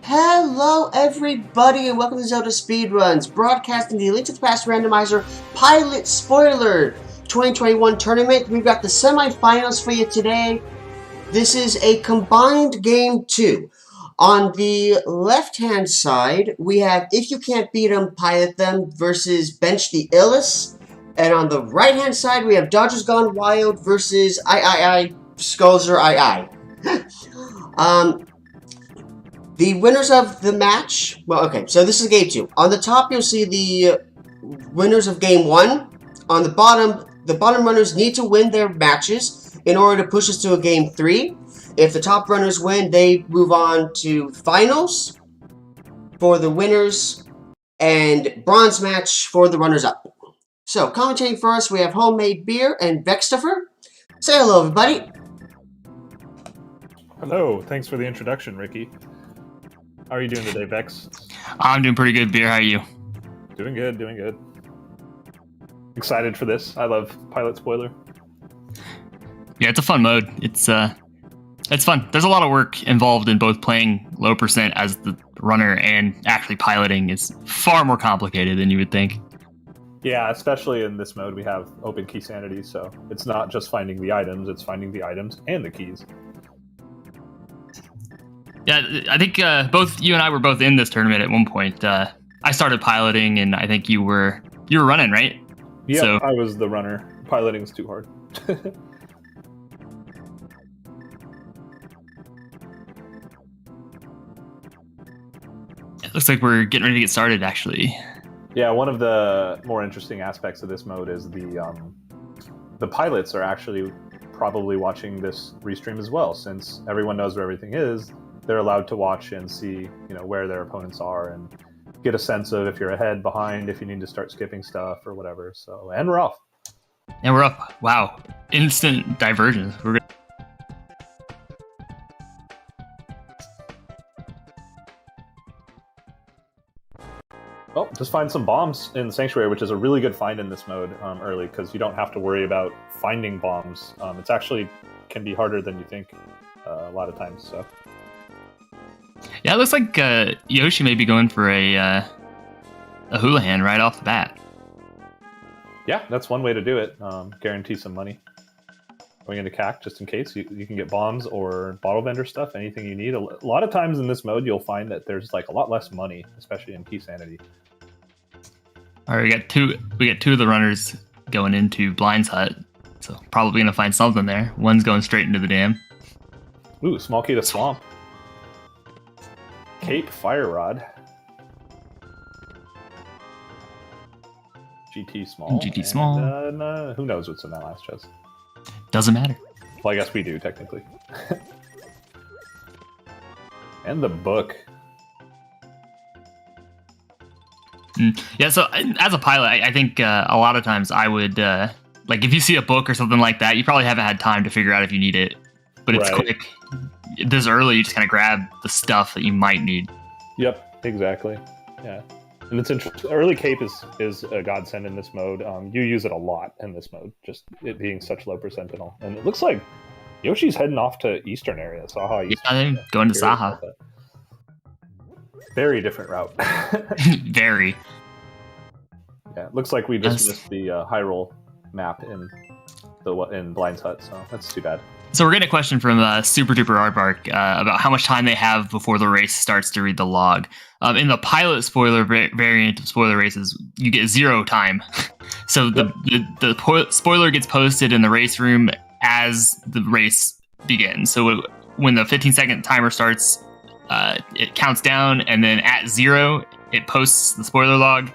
Hello everybody and welcome to ZeldaSpeedRuns, broadcasting the Link to the Past Randomizer Pilot Spoiler 2021 tournament. We've got the semifinals for you today. This is a combined game 2. On the left-hand side, we have If You Can't Beat 'Em, Pilot Them versus Bench the Illest. And on the right-hand side, we have Dodgers Gone Wild versus Skulls or I. The winners of the match, so this is game 2. On the top, you'll see the winners of game 1. On the bottom runners need to win their matches in order to push us to a game 3. If the top runners win, they move on to finals for the winners and bronze match for the runners-up. So, commentating for us, we have Homemade Beer and Vextifer. Say hello, everybody. Hello, thanks for the introduction, Ricky. How are you doing today, Vex? I'm doing pretty good, Beer. How are you? Doing good, doing good. Excited for this. I love Pilot Spoiler. Yeah, it's a fun mode. It's fun. There's a lot of work involved in both playing low percent as the runner and actually piloting. Is far more complicated than you would think. Yeah, especially in this mode, we have open key sanity, so it's not just finding the items, it's finding the items and the keys. Yeah, I think both you and I were both in this tournament at one point. I started piloting, and I think you were running, right? Yeah, so, I was the runner. Piloting's too hard. It looks like we're getting ready to get started, actually. Yeah, one of the more interesting aspects of this mode is the pilots are actually probably watching this restream as well, since everyone knows where everything is. They're allowed to watch and see, where their opponents are and get a sense of if you're ahead, behind, if you need to start skipping stuff or whatever. So, and we're off. And we're up. Wow. Instant divergence. We're good. Oh, just find some bombs in the Sanctuary, which is a really good find in this mode early, because you don't have to worry about finding bombs. It's actually can be harder than you think a lot of times, so... Yeah, it looks like Yoshi may be going for a Houlihan right off the bat. Yeah, that's one way to do it. Guarantee some money. Going into CAC, just in case. You can get bombs or bottle vendor stuff, anything you need. A lot of times in this mode, you'll find that there's a lot less money, especially in key sanity. All right, we got two of the runners going into Blind's hut, so probably going to find something there. One's going straight into the dam. Ooh, small key to swamp. Cape Fire Rod. GT small. GT small. And, who knows what's in that last chest? Doesn't matter. Well, I guess we do, technically. And the book. Yeah, so as a pilot, I think a lot of times I would, if you see a book or something like that, you probably haven't had time to figure out if you need it. But it's quick. This early, you just kind of grab the stuff that you might need. Yep, exactly. Yeah. And it's interesting. Early cape is a godsend in this mode. You use it a lot in this mode, just it being such low percentile. And it looks like Yoshi's heading off to eastern area. Saha. Yeah, I'm going to Saha. Very different route. Very. Yeah, it looks like we just missed the high roll map in Blind's hut, so that's too bad. So we're getting a question from Super Duper Aardvark about how much time they have before the race starts to read the log. In the pilot spoiler variant of spoiler races, you get 0 time. So the spoiler gets posted in the race room as the race begins. So when the 15-second timer starts, it counts down, and then at 0, it posts the spoiler log.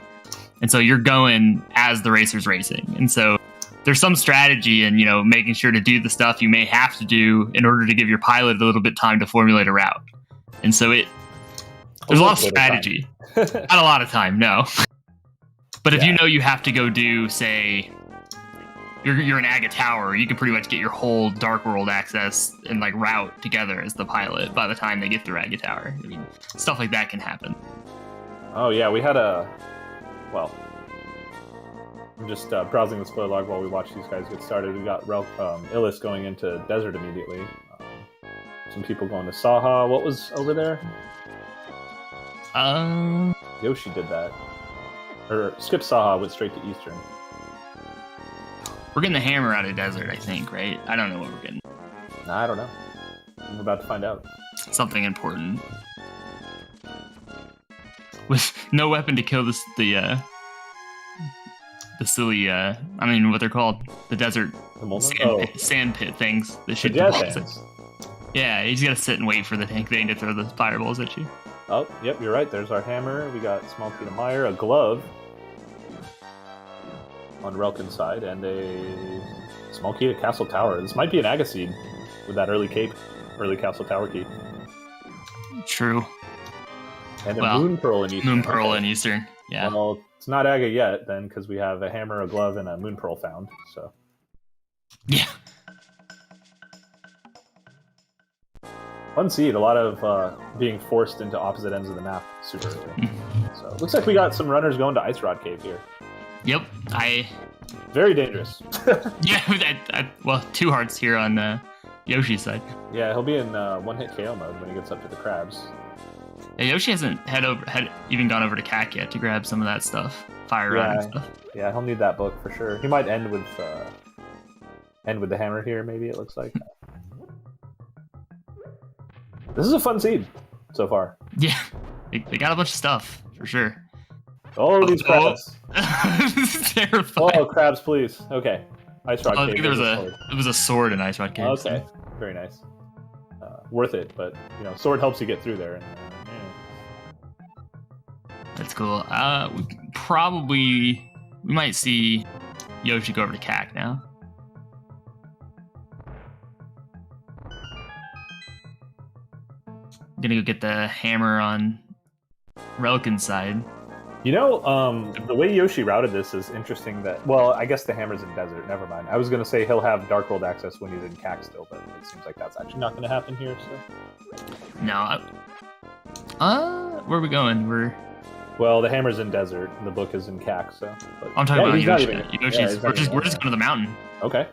And so you're going as the racer's racing. And so there's some strategy in, making sure to do the stuff you may have to do in order to give your pilot a little bit time to formulate a route. And so there's a lot of strategy. Not a lot of time, no. But if you know you have to go do, say, you're in Aga Tower, you can pretty much get your whole Dark World access and route together as the pilot by the time they get through Aga Tower. I mean, stuff like that can happen. Oh yeah, we had I'm just browsing the spoiler log while we watch these guys get started. We got Illest going into Desert immediately. Some people going to Saha. What was over there? Yoshi did that. Or Skip Saha went straight to Eastern. We're getting the hammer out of desert, I think, right? I don't know what we're getting. Nah, I don't know. I'm about to find out. Something important. With no weapon to kill the silly, I don't even know what they're called. The desert sand pit things. The shit. Yeah, you just gotta sit and wait for the tank thing to throw the fireballs at you. Oh, yep, you're right. There's our hammer. We got small key to Meyer, a glove on Relkin's side, and a small key to Castle Tower. This might be an Agaseed with that early Castle Tower key. True. And a Moon Pearl in Eastern. Moon Pearl in Eastern, yeah. Well, it's not Aga yet, then, because we have a hammer, a glove, and a Moon Pearl found, so. Yeah. Fun seed, a lot of being forced into opposite ends of the map super early. So, looks like we got some runners going to Ice Rod Cave here. Yep, Very dangerous. Yeah, well, 2 hearts here on Yoshi's side. Yeah, he'll be in one-hit KO mode when he gets up to the crabs. Yeah, Yoshi hasn't even gone over to CAC yet to grab some of that stuff, fire rod and stuff. Yeah, he'll need that book for sure. He might end with the hammer here. Maybe it looks like. This is a fun seed so far. Yeah, they got a bunch of stuff for sure. Oh, these crabs! This is terrifying. Oh, crabs, please. Okay, Ice Rod Cave. I think it was a sword in Ice Rod Cave. Okay, so. Very nice. Worth it, but sword helps you get through there. And, That's cool. We might see Yoshi go over to CAC now. I'm gonna go get the hammer on Relkin's side. The way Yoshi routed this is interesting that, well, I guess the hammer's in desert, never mind. I was going to say he'll have Dark World access when he's in CAC still, but it seems like that's actually not going to happen here, so. No. Where are we going? Well, the hammer's in desert, and the book is in CAC, so. But, I'm talking about Yoshi. We're just going to the mountain. Okay.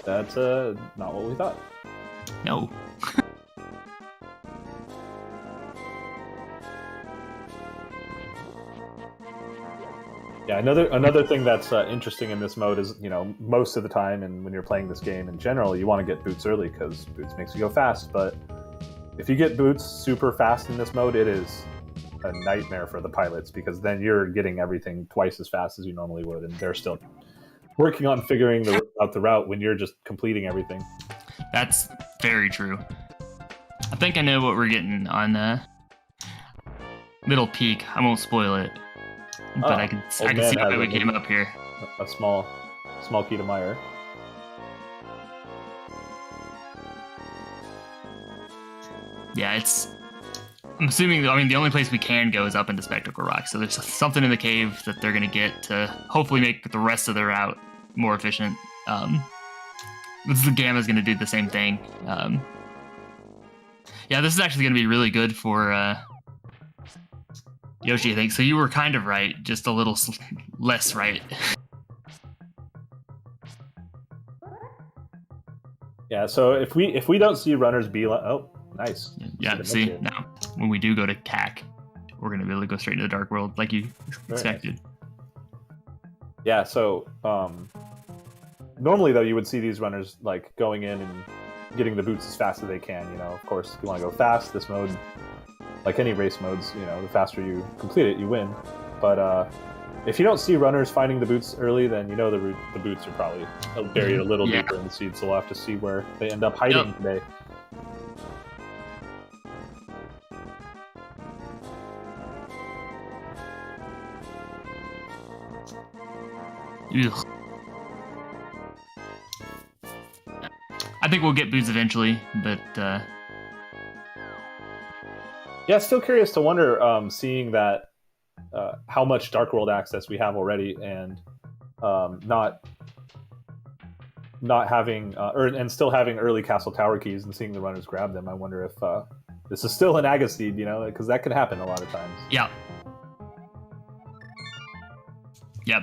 That's not what we thought. No. Yeah, another thing that's interesting in this mode is, most of the time, and when you're playing this game in general, you want to get boots early because boots makes you go fast. But if you get boots super fast in this mode, it is a nightmare for the pilots because then you're getting everything twice as fast as you normally would, and they're still working on figuring out the route when you're just completing everything. That's very true. I think I know what we're getting on Little Peak. I won't spoil it. But I can see why we came up here. A small key to Meyer. Yeah, I'm assuming. The only place we can go is up into Spectacle Rock. So there's something in the cave that they're gonna get to hopefully make the rest of their route more efficient. The Gamma's gonna do the same thing. Yeah, this is actually gonna be really good for. Yoshi, I think. So you were kind of right, just a little less right. Yeah, so if we don't see runners be like, oh, nice. Yeah, see, now, when we do go to CAC, we're going to be able to go straight into the Dark World like you expected. Nice. Yeah, so normally, though, you would see these runners like going in and getting the boots as fast as they can. Of course, if you want to go fast, this mode... Like any race modes, the faster you complete it, you win. But if you don't see runners finding the boots early, then the boots are probably buried a little deeper in the seed, so we'll have to see where they end up hiding today. Ugh. I think we'll get boots eventually, but... Yeah, still curious to wonder, seeing that how much Dark World access we have already, and not having and still having early Castle Tower keys and seeing the runners grab them. I wonder if this is still an Agaseed, because that could happen a lot of times. Yeah. Yeah,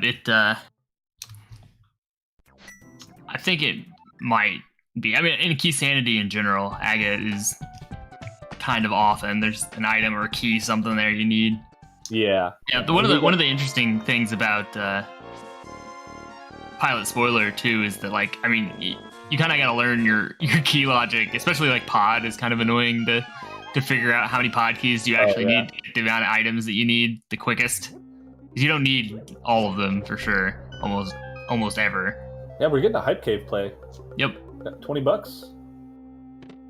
I think it might be. In Key Sanity in general, Aga is kind of often. There's an item or a key, something there you need. Yeah. Yeah. One of the interesting things about Pilot Spoiler too is that, like, I mean, you kind of got to learn your key logic, especially like pod is kind of annoying to figure out how many pod keys do you actually need to get the amount of items that you need the quickest. You don't need all of them for sure, almost ever. Yeah, we're getting a hype cave play. Yep. Got $20.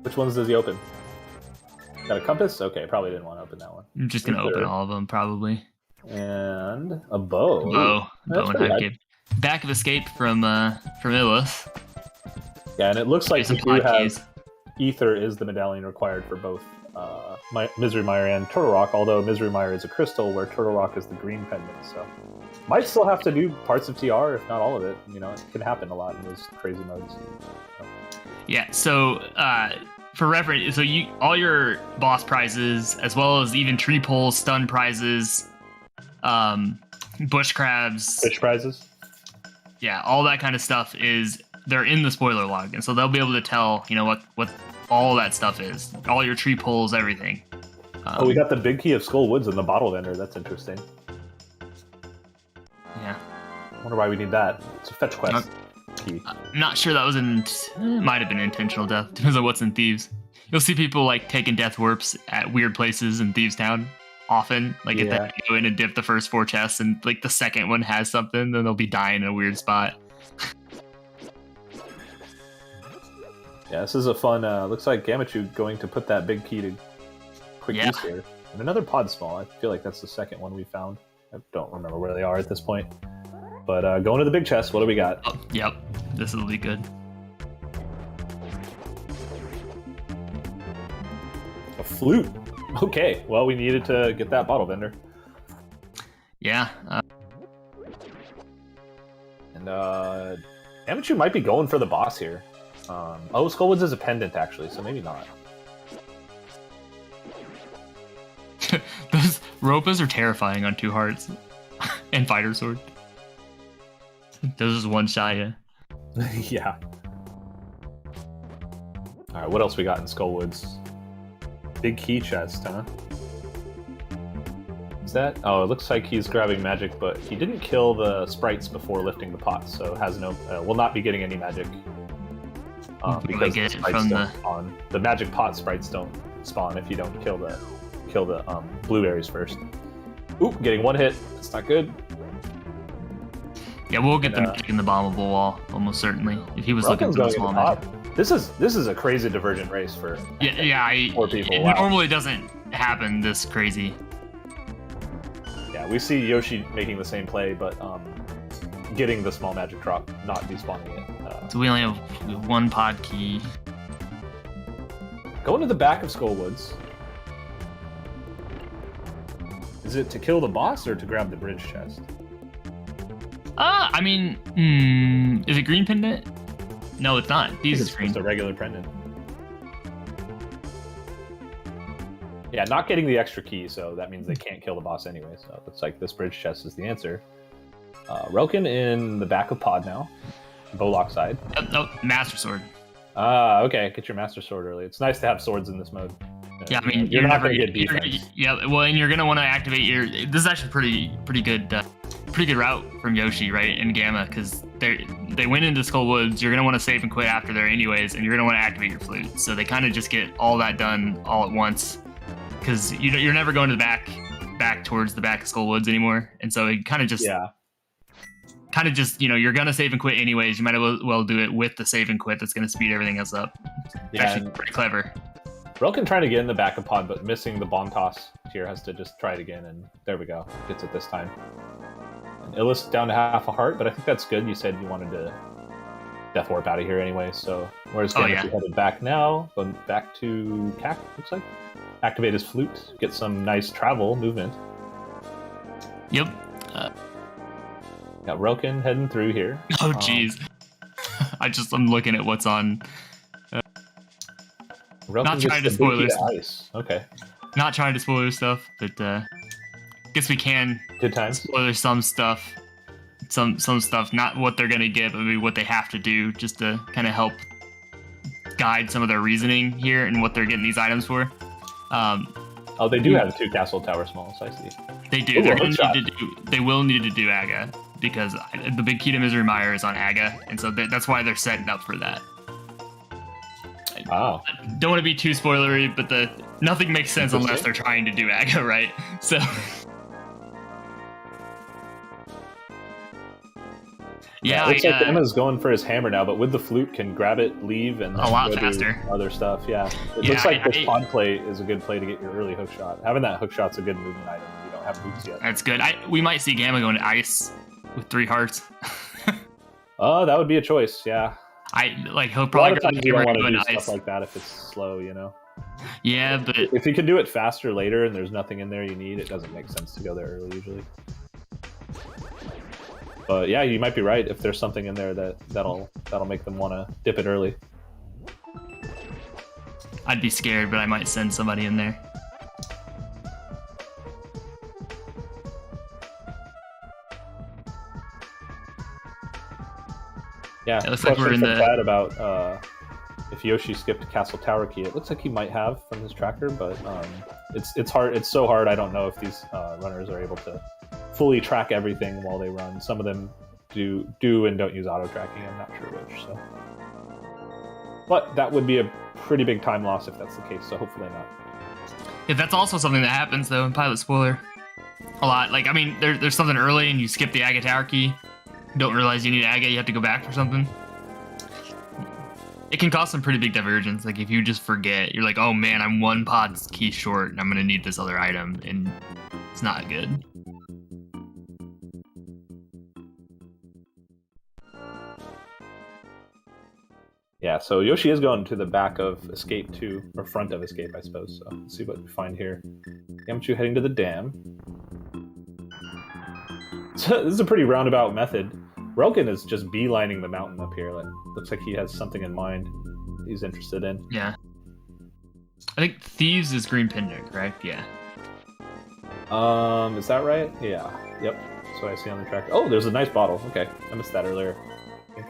Which ones does he open? Got a compass? Okay, probably didn't want to open that one. I'm just gonna open all of them probably. And a bow. Bow and hype cave. Back of escape from Illus. Yeah, and it looks like some we do have keys. Ether is the medallion required for both Misery Mire and Turtle Rock, although Misery Mire is a crystal where Turtle Rock is the green pendant, so might still have to do parts of TR, if not all of it. You know, it can happen a lot in those crazy modes. So. Yeah, so for reference, so all your boss prizes, as well as even tree poles, stun prizes, bush crabs, Fish prizes? Yeah, all that kind of stuff they're in the spoiler log, and so they'll be able to tell, you know, what all that stuff is, all your tree poles, everything. We got the big key of Skull Woods in the bottle vendor. That's interesting. Yeah. I wonder why we need that. It's a fetch quest key. I'm not sure that was it might have been intentional death. Depends on what's in Thieves. You'll see people like taking death warps at weird places in Thieves Town often. Like if they go in and dip the first 4 chests and like the second one has something, then they'll be dying in a weird spot. Yeah, this is a fun, looks like Gamachu going to put that big key to quick use here. And another pod small. I feel like that's the second one we found. I don't remember where they are at this point. But going to the big chest, what do we got? Oh, yep, this will be good. A flute. Okay, well, we needed to get that bottle vendor. Yeah. And Gamachu might be going for the boss here. Skullwoods is a pendant, actually, so maybe not. Those Ropas are terrifying on 2 hearts. And Fighter Sword. Those is one shy, yeah. Yeah. Alright, what else we got in Skullwoods? Big key chest, huh? Is that? Oh, it looks like he's grabbing magic, but he didn't kill the sprites before lifting the pot, so has no. Will not be getting any magic. Because the sprites don't spawn. The magic pot sprites don't spawn if you don't kill the blueberries first. Oop, getting 1 hit. That's not good. Yeah, we'll get the magic in the bombable wall almost certainly. If he was looking for the small magic. This is a crazy divergent race for 4 people. It normally doesn't happen this crazy. Yeah, we see Yoshi making the same play, but getting the small magic drop, not despawning it. So we only have 1 pod key. Going to the back of Skullwoods. Is it to kill the boss or to grab the bridge chest? I mean, is it green pendant? No, it's not. These is green. It's a regular pendant. Yeah, not getting the extra key, so that means they can't kill the boss anyway. So it looks like this bridge chest is the answer. Relkin in the back of pod now. Bowlock side. Oh, Master Sword. Okay. Get your Master Sword early. It's nice to have swords in this mode. Yeah, I mean, you're not going to get defense. Yeah, well, and you're going to want to activate your... This is actually pretty good route from Yoshi, right, in Gamma, because they went into Skull Woods. You're going to want to save and quit after there anyways, and you're going to want to activate your flute. So they kind of just get all that done all at once, because you're never going to the back towards the back of Skull Woods anymore, and so it kind of just... Yeah. Kind of just, you're going to save and quit anyways. You might as well do it with the save and quit that's going to speed everything else up. It's actually pretty clever. Relkin trying to get in the back of pod, but missing the bomb toss here, has to just try it again, and there we go. Gets it this time. And Illus down to half a heart, but I think that's good. You said you wanted to Death Warp out of here anyway, so where's Gamachu headed back now? Going back to Cac, looks like. Activate his flute, get some nice travel movement. Yep. Got Relkin heading through here. Oh, jeez. I'm looking at what's on. Not trying to spoil this. Okay. Not trying to spoil stuff, but guess we can. Good times. Spoil some stuff. Some stuff, not what they're gonna get, but maybe what they have to do, just to kind of help guide some of their reasoning here and what they're getting these items for. Oh, they do have 2 castle tower smalls. I see. They do. They will need to do Aga because the big key to Misery Mire is on Aga, and so that's why they're setting up for that. Oh. Don't want to be too spoilery, but nothing makes sense unless they're trying to do Aga, right? So. Yeah, it looks like Emma's going for his hammer now, but with the flute can grab it, leave, and a lot faster. Other stuff. Yeah, it looks like this pod play is a good play to get your early hook shot. Having that hook shot's a good movement item. You don't have boots yet. That's good. We might see Gamma going to ice with 3 hearts. Oh, that would be a choice. Yeah. He'll probably go you don't want to do stuff like that if it's slow, you know. Yeah, but if you can do it faster later and there's nothing in there you need, it doesn't make sense to go there early usually. But yeah, you might be right. If there's something in there that'll make them want to dip it early. I'd be scared, but I might send somebody in there. Yeah, it looks like we're in the bad about if Yoshi skipped Castle Tower Key. It looks like he might have from his tracker, but it's hard. It's so hard. I don't know if these runners are able to fully track everything while they run. Some of them do and don't use auto tracking. I'm not sure which. So, but that would be a pretty big time loss if that's the case. So hopefully not. Yeah, that's also something that happens though in Pilot Spoiler. A lot. Like, I mean, there's something early and you skip the Aga Tower Key. Don't realize you need Aga. You have to go back for something. It can cause some pretty big divergence. Like if you just forget, you're like, oh man, I'm 1 pod key short and I'm gonna need this other item, and it's not good. Yeah, so Yoshi is going to the back of Escape 2, or front of Escape, I suppose. So let's see what we find here. Yamchu heading to the dam. So this is a pretty roundabout method. Relkin is just beelining the mountain up here. Like, looks like he has something in mind he's interested in. Yeah. I think Thieves is Green Pindic, correct? Yeah. Is that right? Yeah. Yep. That's what I see on the track. Oh, there's a nice bottle. Okay. I missed that earlier. I think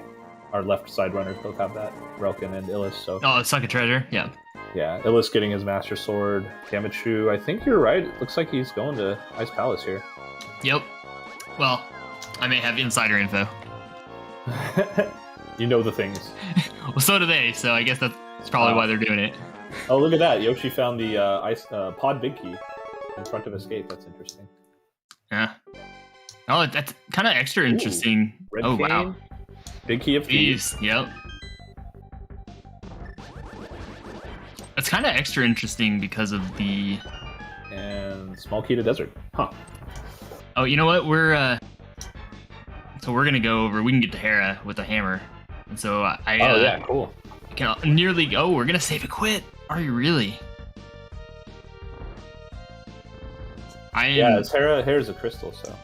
our left side runners both have that. Relkin and Illis, so... Oh, it's like a treasure? Yeah. Yeah, Illis getting his Master Sword. Gamachu, I think you're right. It looks like he's going to Ice Palace here. Yep. Well, I may have insider info. You know the things. Well, so do they, so I guess that's probably why they're doing it. Oh, look at that. Yoshi found the pod big key in front of Escape. That's interesting. Yeah. Oh, that's kind of extra interesting. Ooh, red cane, wow. Big key of thieves. Yep. That's kind of extra interesting because of the... And small key to desert. Huh. Oh, you know what? So we're gonna go over. We can get to Hera with a hammer, and so oh yeah, cool. Can nearly go. We're gonna save a quit. Are you really? I am. Yeah, it's Hera's a crystal, so.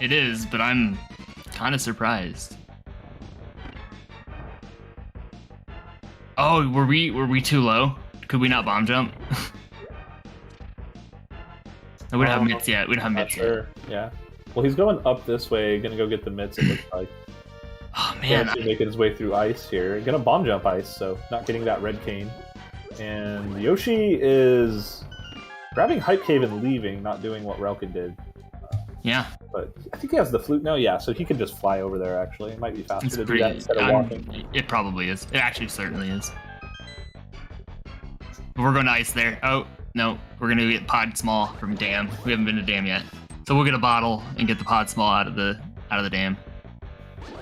It is, but I'm kind of surprised. Oh, were we too low? Could we not bomb jump? We don't have mitts yet. We don't have mitts yet. Yeah. Well, he's going up this way, gonna go get the mitts, it looks like. Oh, man. Making his way through ice here. Gonna bomb jump ice, so not getting that red cane. And Yoshi is grabbing Hype Cave and leaving, not doing what Relkin did. Yeah. But I think he has the flute now, yeah, so he can just fly over there, actually. It might be faster to do that instead of walking. It probably is. It actually certainly is. But we're going to ice there. Oh, no. We're going to get pod small from dam. We haven't been to dam yet. So we'll get a bottle and get the pod small out of the dam.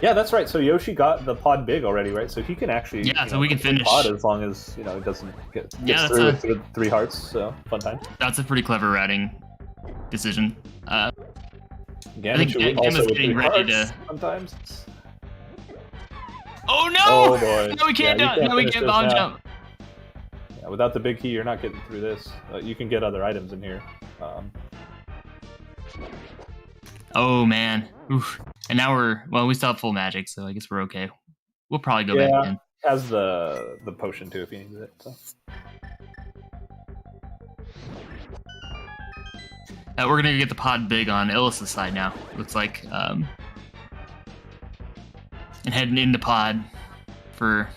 Yeah, that's right. So Yoshi got the pod big already, right? So he can actually so we can finish pod as long as it doesn't get through 3 hearts. So fun time. That's a pretty clever ratting decision. I think Gamma's getting ready to. Sometimes. Oh no! Oh boy! No, we can't. No, we can't bomb jump. Yeah, without the big key, you're not getting through this. You can get other items in here. Oh man! Oof. And now we still have full magic, so I guess we're okay. We'll probably go back in. Has the potion too if he needs it. So. We're gonna get the pod big on Illis' side now. Looks like, and heading into pod for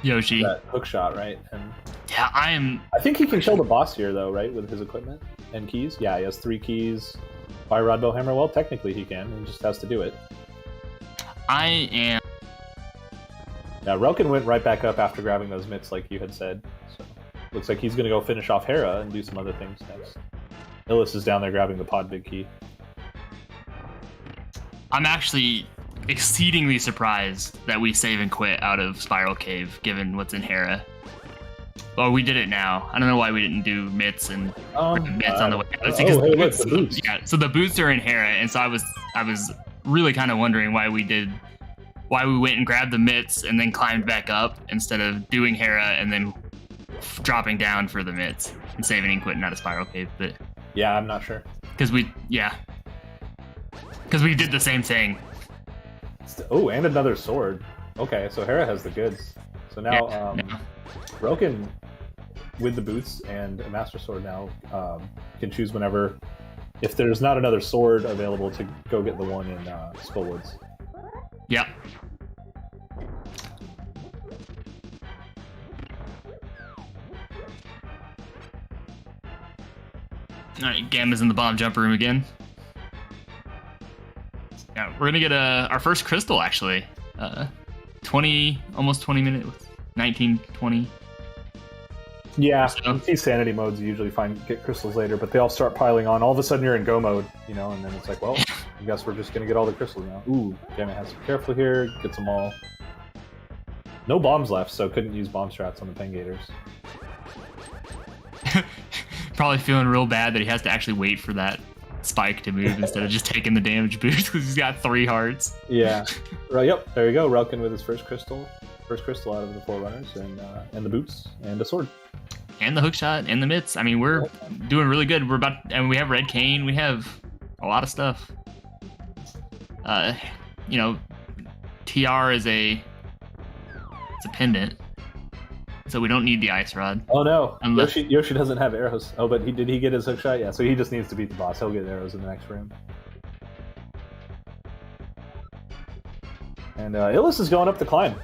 Yoshi. That hook shot, right? And Yeah, I think he can kill the boss here, though, right? With his equipment and keys. Yeah, he has 3 keys. Fire Rod, Bow, Hammer. Well, technically he can. He just has to do it. I am. Yeah, Relkin went right back up after grabbing those mitts, like you had said. So looks like he's going to go finish off Hera and do some other things next. Illis is down there grabbing the pod big key. I'm actually exceedingly surprised that we save and quit out of Spiral Cave, given what's in Hera. Well, we did it now. I don't know why we didn't do mitts and mitts on the way. Hey, look, the boots. Yeah, so the boots are in Hera, and so I was really kind of wondering why we went and grabbed the mitts and then climbed back up instead of doing Hera and then dropping down for the mitts and saving and quitting out of Spiral Cave. But yeah, I'm not sure. Because we did the same thing. Oh, and another sword. Okay, so Hera has the goods. So now, Relkin, with the boots and a Master Sword now, can choose whenever. If there's not another sword available, to go get the one in Skullwoods. Yep. Alright, Gamma's in the bomb jump room again. Yeah, we're gonna get our first crystal, actually. Almost 20 minutes, 19, 20. Yeah, So. these sanity modes you usually get crystals later, but they all start piling on. All of a sudden you're in go mode, you know, and then it's like, well, I guess we're just gonna get all the crystals now. Ooh, Gamma has to be careful here, gets them all. No bombs left, so couldn't use bomb strats on the Pengators. Probably feeling real bad that he has to actually wait for that spike to move instead of just taking the damage boost because he's got 3 hearts. Yeah, right. Yep, there you go. Relkin with his first crystal out of the Forerunners, and the boots and the sword. And the hookshot and the mitts. I mean, we're doing really good. And we have Red Cane. We have a lot of stuff. You know, TR is it's a pendant, so we don't need the ice rod. Oh no, Unless... Yoshi doesn't have arrows. Oh, but did he get his hookshot? Yeah, so he just needs to beat the boss. He'll get arrows in the next room. And Illis is going up the climb.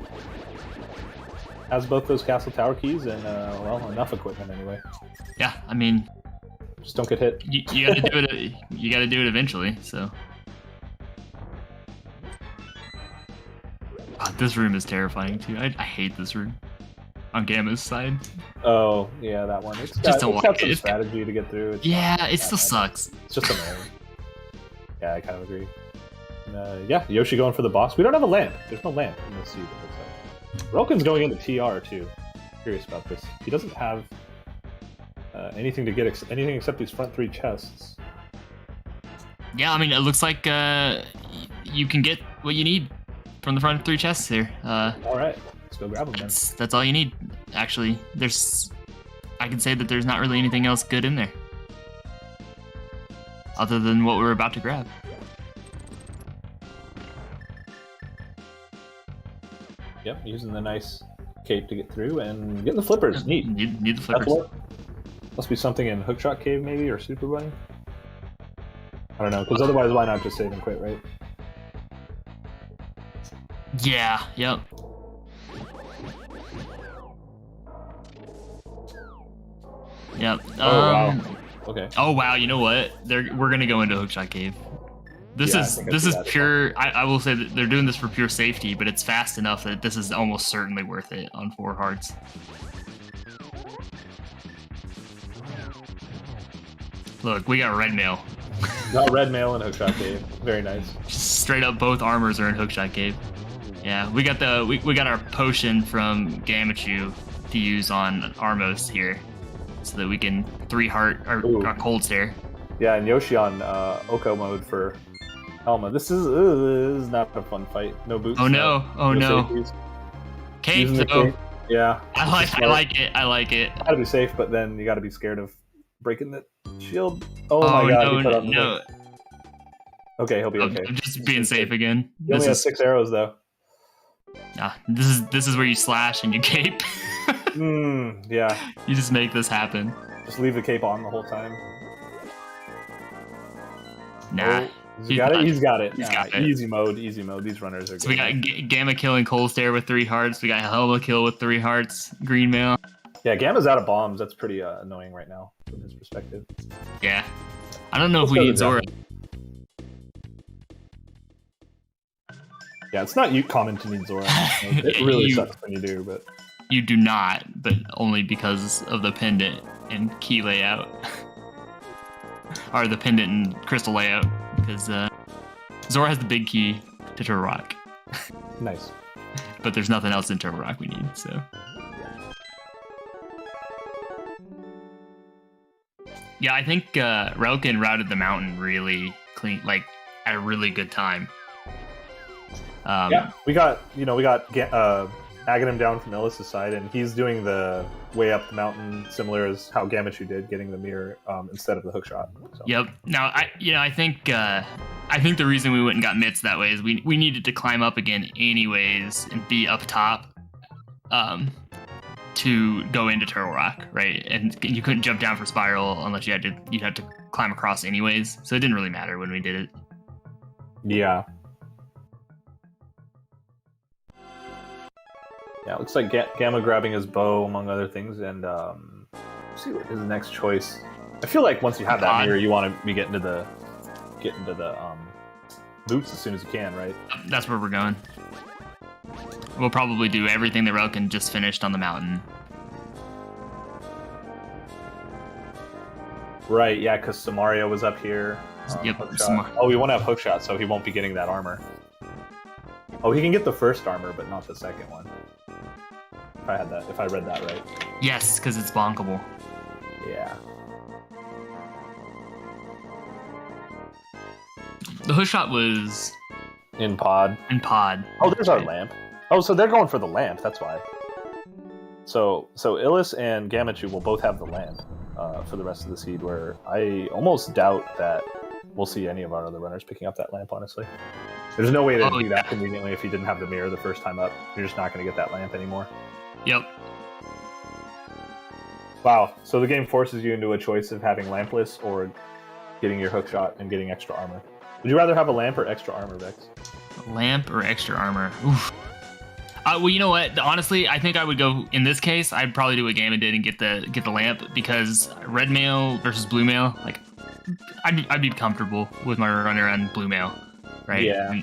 Has both those castle tower keys and well, enough equipment anyway. Yeah, I mean, just don't get hit. You got to do it. You got to do it eventually. So, God, this room is terrifying too. I hate this room. On Gamma's side. Oh yeah, that one. It's got some strategy to get through. It still sucks. It's just annoying. Yeah, I kind of agree. And, yeah, Yoshi going for the boss. We don't have a lamp. There's no lamp in this suit. Relkin's going into TR too. Curious about this. He doesn't have anything to get anything except these front 3 chests. Yeah, I mean, it looks like you can get what you need from the front 3 chests here. All right, let's go grab them then. That's all you need. Actually, I can say that there's not really anything else good in there, other than what we're about to grab. Yep, using the nice cape to get through and getting the flippers. Neat. Need the flippers. Must be something in Hookshot Cave maybe, or Super Bunny. I don't know, because otherwise why not just save and quit, right? Yeah, yep. Yep. Wow. Okay. Oh wow, you know what? We're gonna go into Hookshot Cave. This is pure. I will say that they're doing this for pure safety, but it's fast enough that this is almost certainly worth it on 4 hearts. Look, we got red mail. Got red mail in Hookshot Cave. Very nice. Straight up, both armors are in Hookshot Cave. Yeah, we got we got our potion from Gamachu to use on Armos here, so that we can 3 heart or cold stare. Yeah, and Yoshi on Oko mode for Elma. This is not a fun fight. No boots. Oh no! Oh no! Cape though. Yeah. I like it. I like it. Gotta be safe, but then you gotta be scared of breaking the shield. Oh my god! No. Okay, he'll be okay. I'm just being safe again. He only has 6 arrows though. This is where you slash and you cape. Yeah. You just make this happen. Just leave the cape on the whole time. Nah. He's got it. He's got it. Easy mode. Easy mode. These runners are good. So we got Gamma killing Cold Stare with 3 hearts. We got Helma kill with 3 hearts. Green mail. Yeah, Gamma's out of bombs. That's pretty annoying right now from his perspective. Yeah. I don't know if we need Zora. Yeah, it's not common to need Zora. It really sucks when you do, but... You do not, but only because of the pendant and key layout. Or the pendant and crystal layout, because Zora has the big key to Turtle Rock. Nice. But there's nothing else in Turtle Rock we need, so... Yeah, I think Relkin routed the mountain really clean, like, at a really good time. Yeah, we got Aghanim down from Illis' side, and he's doing the way up the mountain, similar as how Gamachu did, getting the mirror instead of the hookshot. So. Yep. Now, I think the reason we went and got mitts that way is we needed to climb up again anyways and be up top, to go into Turtle Rock, right? And you couldn't jump down for Spiral unless you'd have to climb across anyways. So it didn't really matter when we did it. Yeah. Yeah, it looks like Gamma grabbing his bow, among other things, and let's see what his next choice. I feel like once you have that mirror, you want to be getting to the boots as soon as you can, right? That's where we're going. We'll probably do everything that Relkin just finished on the mountain. Right, yeah, because Samaria was up here. Yep. Oh, we want to have hookshot, so he won't be getting that armor. Oh, he can get the first armor, but not the second one. If I read that right. Yes, because it's bonkable. Yeah. The hookshot was in pod. Oh, there's our lamp. Oh, so they're going for the lamp. That's why. So Illis and Gamachu will both have the lamp for the rest of the seed. Where I almost doubt that we'll see any of our other runners picking up that lamp. Honestly, there's no way to do that conveniently if you didn't have the mirror the first time up. You're just not going to get that lamp anymore. Yep. Wow. So the game forces you into a choice of having lampless or getting your hookshot and getting extra armor. Would you rather have a lamp or extra armor, Vex? A lamp or extra armor? Oof. Well, you know what? Honestly, I think I would go in this case. I'd probably do what Gamma did and get the lamp, because red mail versus blue mail, like I'd be comfortable with my runner on blue mail, right? Yeah.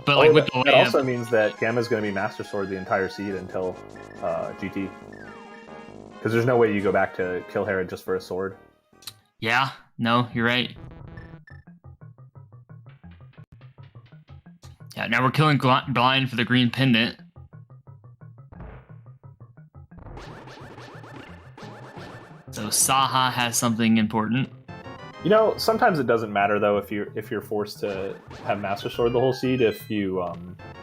But like with the lamp, that also means that Gamma's going to be Master Sword the entire seed until GT, because there's no way you go back to kill Herod just for a sword. Yeah. No, you're right. Yeah, now we're killing blind for the green pendant. So Saha has something important. You know, sometimes it doesn't matter though if you're forced to have Master Sword the whole seed. If you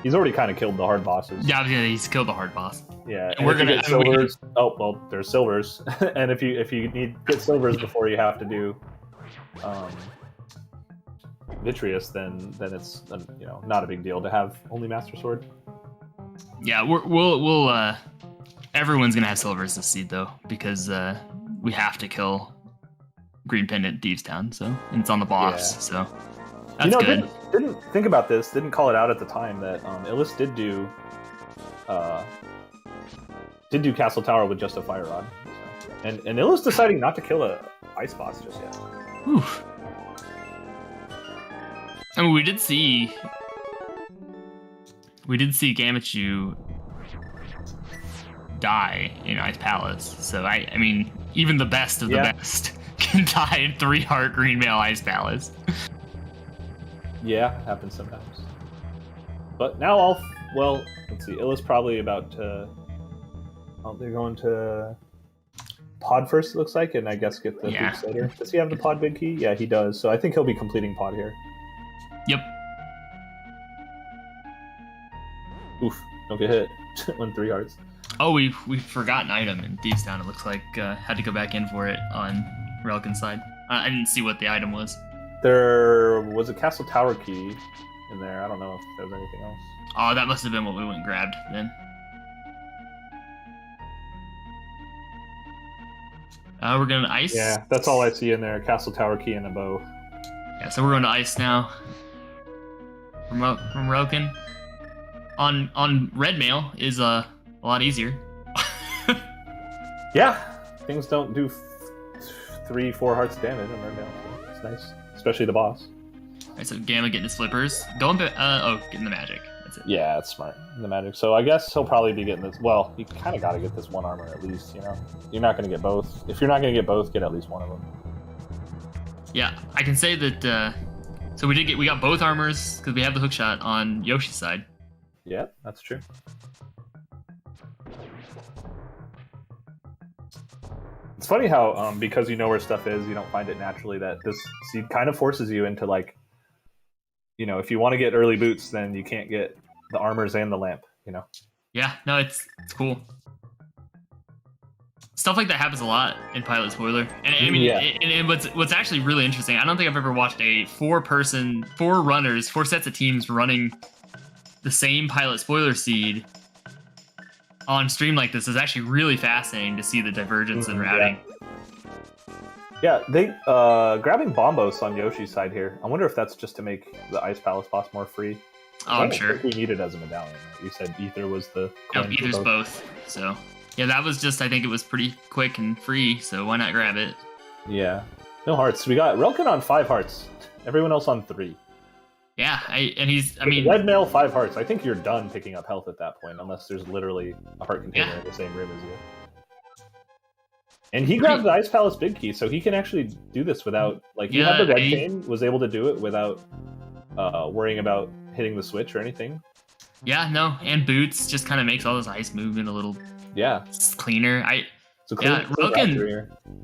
he's already kind of killed the hard bosses. Yeah, he's killed the hard boss. Yeah, and we're gonna get silvers. Oh well, there's silvers, and if you get silvers before you have to do Vitreous, then it's not a big deal to have only Master Sword. Yeah, we'll everyone's gonna have silvers this seed though, because we have to kill Green Pendant Thieves Town, so and it's on the boss, so that's good. Didn't think about this. Didn't call it out at the time that Illis did do Castle Tower with just a fire rod, so. and Illis deciding not to kill a ice boss just yet. Oof. I mean, we did see Gamachu die in Ice Palace, so I mean, even the best of the best can die in 3-heart green mail Ice Palace. Yeah, happens sometimes. But now let's see. Illa's probably about to. Oh, they're going to pod first, it looks like, and I guess get the boots later. Does he have the pod big key? Yeah, he does. So I think he'll be completing pod here. Yep. Oof! Don't get hit. Won 3 hearts. Oh, we forgot an item in Thieves Town. It looks like had to go back in for it on Relkin's side. I didn't see what the item was. There was a Castle Tower key in there. I don't know if there was anything else. Oh, that must have been what we went and grabbed then. We're going to ice. Yeah, that's all I see in there. Castle Tower key and a bow. Yeah, so we're going to ice now. From Relkin. On red mail is a lot easier. Yeah, things don't do 3-4 hearts damage on Randall. It's nice, especially the boss. Alright, so Gamma getting his flippers. Getting the magic. That's it. Yeah, it's smart. The magic. So I guess he'll probably be getting this. Well, you kind of got to get this one armor at least, you know? You're not going to get both. If you're not going to get both, get at least one of them. Yeah, I can say that. So we got both armors because we have the hook shot on Yoshi's side. Yeah, that's true. It's funny how because you know where stuff is, you don't find it naturally. That this seed kind of forces you into like, you know, if you want to get early boots, then you can't get the armors and the lamp. You know. Yeah, no, it's cool. Stuff like that happens a lot in Pilot Spoiler, and I mean, Yeah. and what's actually really interesting. I don't think I've ever watched a four sets of teams running the same Pilot Spoiler seed on stream like this. Is actually really fascinating to see the divergence in routing. Yeah, they grabbing Bombos on Yoshi's side here. I wonder if that's just to make the Ice Palace boss more free. Oh, I'm sure. I think we need it as a medallion. Right? You said Ether was the. Yep, Ether's both. So yeah, that was just. I think it was pretty quick and free. So why not grab it? Yeah, no hearts. We got Relkin on 5 hearts. Everyone else on 3. Yeah, I mean, Red Mail 5 hearts. I think you're done picking up health at that point, unless there's literally a heart container in the same room as you. And he grabbed the Ice Palace Big Key, so he can actually do this without, like, you have the Red Chain, was able to do it without worrying about hitting the switch or anything. Yeah, no, and Boots just kind of makes all this ice movement a little cleaner.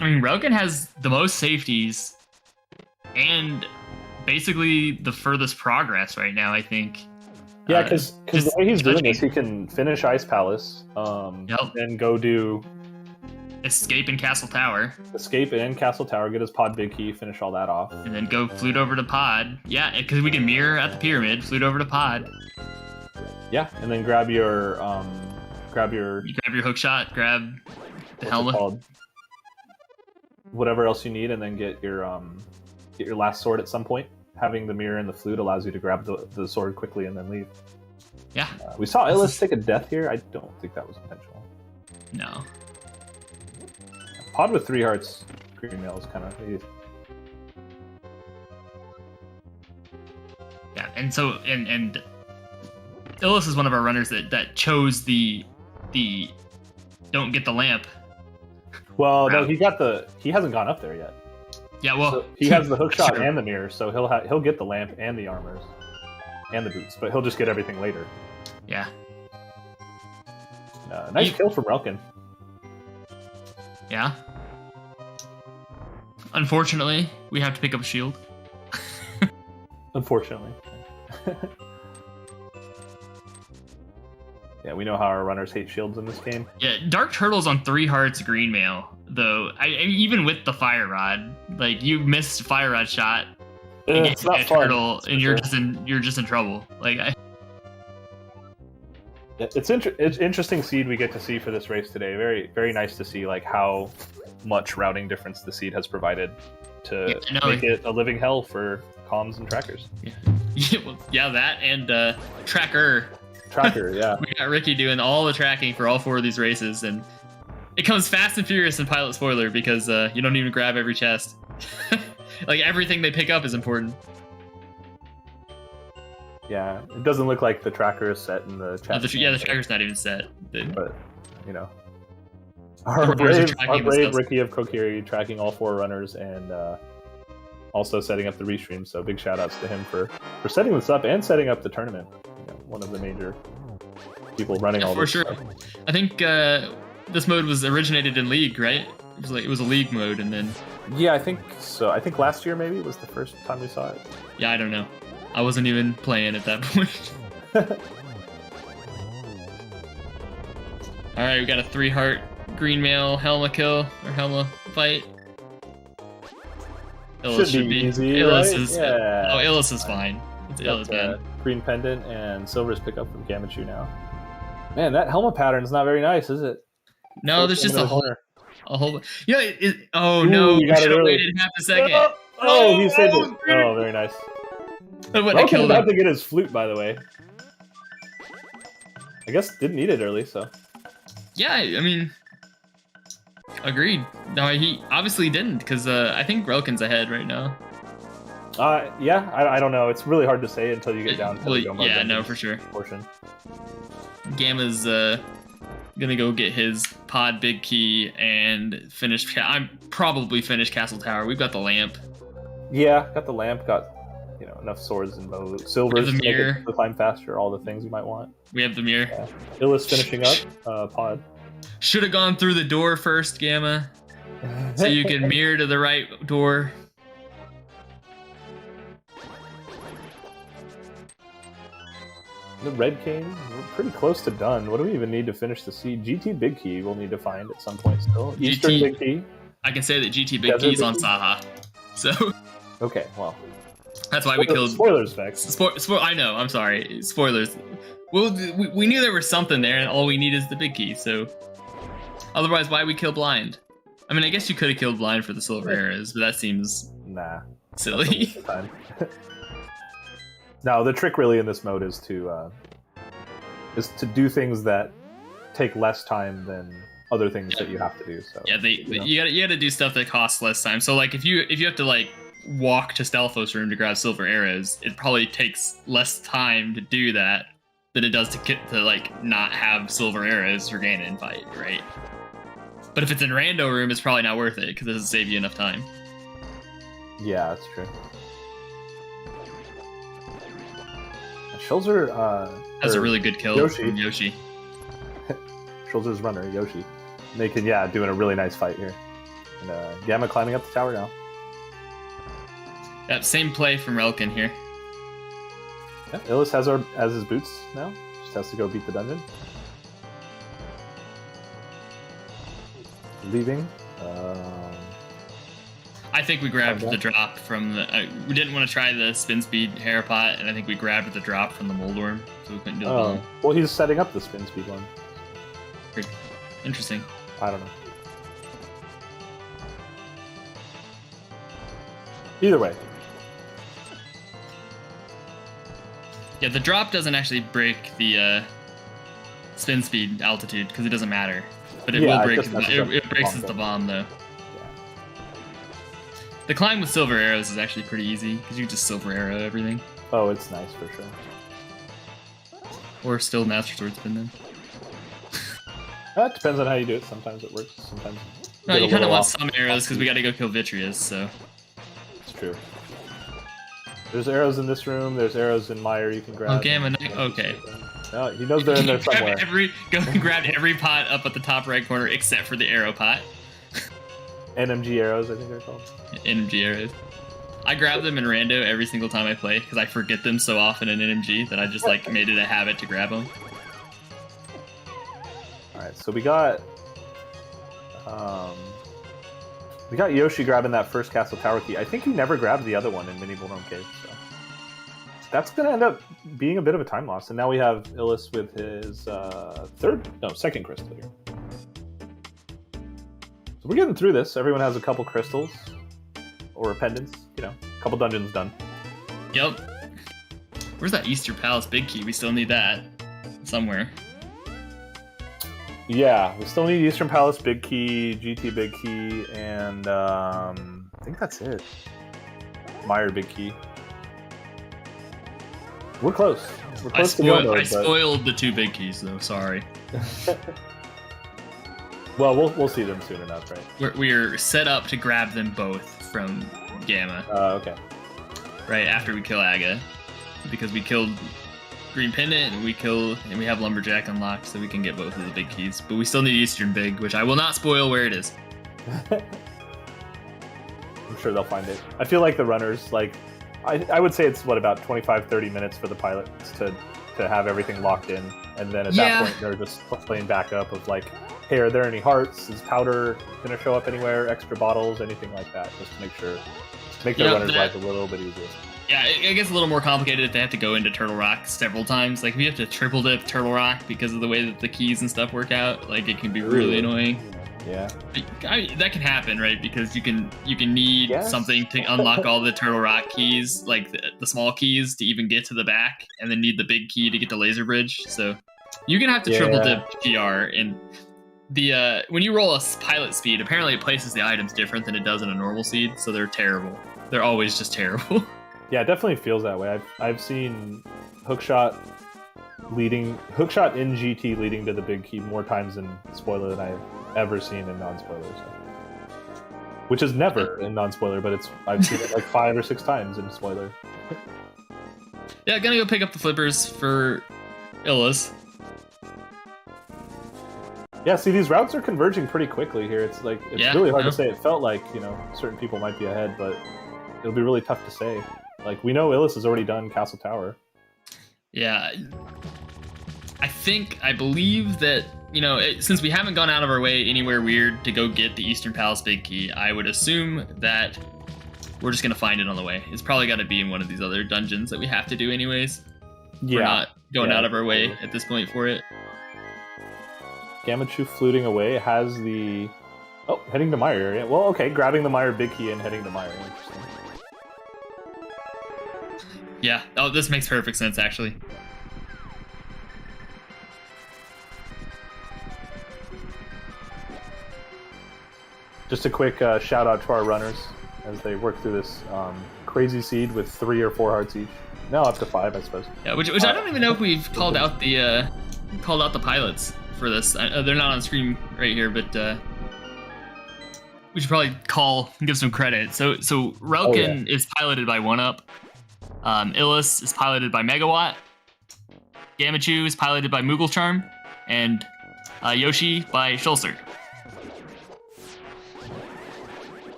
Relkin has the most safeties and basically the furthest progress right now, I think. Yeah, because the way he's doing this, he can finish Ice Palace, then go do Escape and Castle Tower, get his pod big key, finish all that off, and then go flute over to pod. Yeah, because we can mirror at the pyramid, flute over to pod. Yeah, and then grab your hook shot, grab the helmet, whatever else you need, and then get your last sword at some point. Having the mirror and the flute allows you to grab the sword quickly and then leave. Yeah, we saw Illis take a death here. I don't think that was intentional. No. Pod with 3 hearts, green mail is kind of. Yeah, and so and Illis is one of our runners that chose the don't get the lamp. Well, no, he hasn't gone up there yet. Yeah, well, so he has the hook shot and the mirror, so he'll get the lamp and the armors and the boots, but he'll just get everything later. Yeah. Nice kill from Relkin. Yeah. Unfortunately, we have to pick up a shield. Unfortunately. Yeah, we know how our runners hate shields in this game. Yeah, Dark Turtle's on 3 hearts green mail, though. Even with the Fire Rod, like, you missed Fire Rod shot, and it's not fun, turtle, and you're just in trouble. Like, it's interesting seed we get to see for this race today. Very, very nice to see like how much routing difference the seed has provided to make it a living hell for comms and trackers. Yeah, that and tracker, yeah. We got Ricky doing all the tracking for all 4 of these races, and it comes fast and furious in Pilot Spoiler because you don't even grab every chest. Like, everything they pick up is important. Yeah, it doesn't look like the tracker is set in the chat. The tracker's not even set. But, you know, our brave Ricky of Kokiri tracking all 4 runners and also setting up the restream. So big shout outs to him for setting this up and setting up the tournament. You know, one of the major people running all this. For sure. Stuff. I think this mode was originated in League, right? It was a League mode, and then. Yeah, I think so. I think last year maybe was the first time we saw it. Yeah, I don't know. I wasn't even playing at that point. Alright, we got a 3 heart green mail Helma kill, or Helma fight. Illis should be easy, Illis right? is, yeah. Oh, Illis is fine. It's Illis, man. Green pendant and Silver's pick up from Gamachu now. Man, that Helma pattern is not very nice, is it? No, there's just a whole... You know, oh no, we should have waited half a second. He saved it. Oh, very nice. Welcome about to get his flute, by the way. I guess didn't need it early, so. Yeah, I mean, Agreed. No, he obviously didn't, because I think Relkin's ahead right now. Yeah, I don't know. It's really hard to say until you get down to the Gombo yeah, Dungeons no, for sure. portion. Gamma's gonna go get his pod big key and finish. I'm probably finish Castle Tower. We've got the lamp. Yeah, got the lamp, got enough swords and bows, silvers to make it climb faster, all the things you might want. We have the mirror. Yeah. Illis finishing up pod. Should have gone through the door first, Gamma, so you can mirror to the right door. The Red King, we're pretty close to done. What do we even need to finish the seed? GT Big Key we'll need to find at some point still. Eastern Big Key. I can say that GT Big Key's on Saha. So. Okay, well. That's why we killed. Spoilers, Vex. I know. I'm sorry. Spoilers. Well, we knew there was something there, and all we need is the big key. So, otherwise, why we kill blind? I mean, I guess you could have killed blind for the silver arrows, but that seems silly. No, the trick really in this mode is to do things that take less time than other things that you have to do. So yeah, you gotta do stuff that costs less time. So like if you have to like walk to Stalfos room to grab silver arrows, it probably takes less time to do that than it does to like not have silver arrows for Ganon fight, right? But if it's in Rando room, it's probably not worth it because it doesn't save you enough time. Yeah, that's true. Schulzer has a really good kill from Yoshi. Schulzer's runner, Yoshi. Making, doing a really nice fight here. And Gamma climbing up the tower now. That same play from Relkin here. Yeah, Illis has his boots now. Just has to go beat the dungeon. Leaving. I think we grabbed the drop from the... we didn't want to try the spin speed hair pot, and I think we grabbed the drop from the Moldworm, so we couldn't do the ball. Well, he's setting up the spin speed one. Interesting. I don't know. Either way. Yeah, the drop doesn't actually break the spin speed altitude, because it doesn't matter. But it will break... It breaks the bomb, though. The climb with silver arrows is actually pretty easy, because you can just silver arrow everything. Oh, it's nice for sure. Or still Master Sword spin them. That depends on how you do it. Sometimes it works, sometimes... No, you kind of want some arrows, because we got to go kill Vitreous, so... It's true. There's arrows in this room, there's arrows in Meyer you can grab. Oh, Gamma, okay. No, he knows they're in there somewhere. Go and grab every pot up at the top right corner, except for the arrow pot. NMG arrows, I think they're called. NMG arrows. I grab them in Rando every single time I play because I forget them so often in NMG that I just like made it a habit to grab them. Alright, so we got Yoshi grabbing that first Castle Tower key. I think he never grabbed the other one in Mini Bullrome Cave, so that's gonna end up being a bit of a time loss. And now we have Illis with his second crystal here. So we're getting through this. Everyone has a couple crystals or pendants, a couple dungeons done. Yep. Where's that Easter Palace big key? We still need that somewhere. Yeah, we still need Eastern Palace big key, GT big key, and I think that's it. Meyer big key. We're close. We're close I spoiled the two big keys, though. Sorry. Well, we'll see them soon enough, right? We're set up to grab them both from Gamma. Okay. Right after we kill Aga, because we killed Green Pendant and we have Lumberjack unlocked, so we can get both of the big keys. But we still need Eastern Big, which I will not spoil where it is. I'm sure they'll find it. I feel like the runners, I would say it's about 25-30 minutes for the pilots to have everything locked in, and then at that point they're just playing backup of hey, are there any hearts? Is powder going to show up anywhere? Extra bottles? Anything like that, just to make their runners' life a little bit easier. Yeah, it gets a little more complicated if they have to go into Turtle Rock several times. Like, if you have to triple dip Turtle Rock because of the way that the keys and stuff work out, it can be really annoying. Yeah. That can happen, right? Because you can need something to unlock all the Turtle Rock keys, like the small keys, to even get to the back, and then need the big key to get the laser bridge. So you're gonna have to triple dip PR, and The when you roll a pilot speed, apparently it places the items different than it does in a normal seed, so they're terrible. They're always just terrible. Yeah, it definitely feels that way. I've seen hookshot in GT leading to the big key more times in spoiler than I've ever seen in non-spoiler stuff. Which is never in non-spoiler, but I've seen it like 5 or 6 times in spoiler. Yeah, gonna go pick up the flippers for Illis. Yeah, see, these routes are converging pretty quickly here. It's really hard to say. It felt like, certain people might be ahead, but it'll be really tough to say. Like, we know Illis has already done Castle Tower. Yeah. I believe that, since we haven't gone out of our way anywhere weird to go get the Eastern Palace Big Key, I would assume that we're just going to find it on the way. It's probably got to be in one of these other dungeons that we have to do anyways. Yeah. We're not going out of our way at this point for it. Gamachu fluting away has the... Oh, heading to Mire area. Well, okay, grabbing the Mire Big Key and heading to Mire. Interesting. Yeah. Oh, this makes perfect sense, actually. Just a quick shout out to our runners as they work through this crazy seed with 3 or 4 hearts each. No, up to 5, I suppose. Yeah, which I don't even know if we've called out the pilots for this. They're not on screen right here, but we should probably give some credit. So Relkin is piloted by 1UP. Illis is piloted by Megawatt. Gamachu is piloted by Moogle Charm, and Yoshi by Schulzer.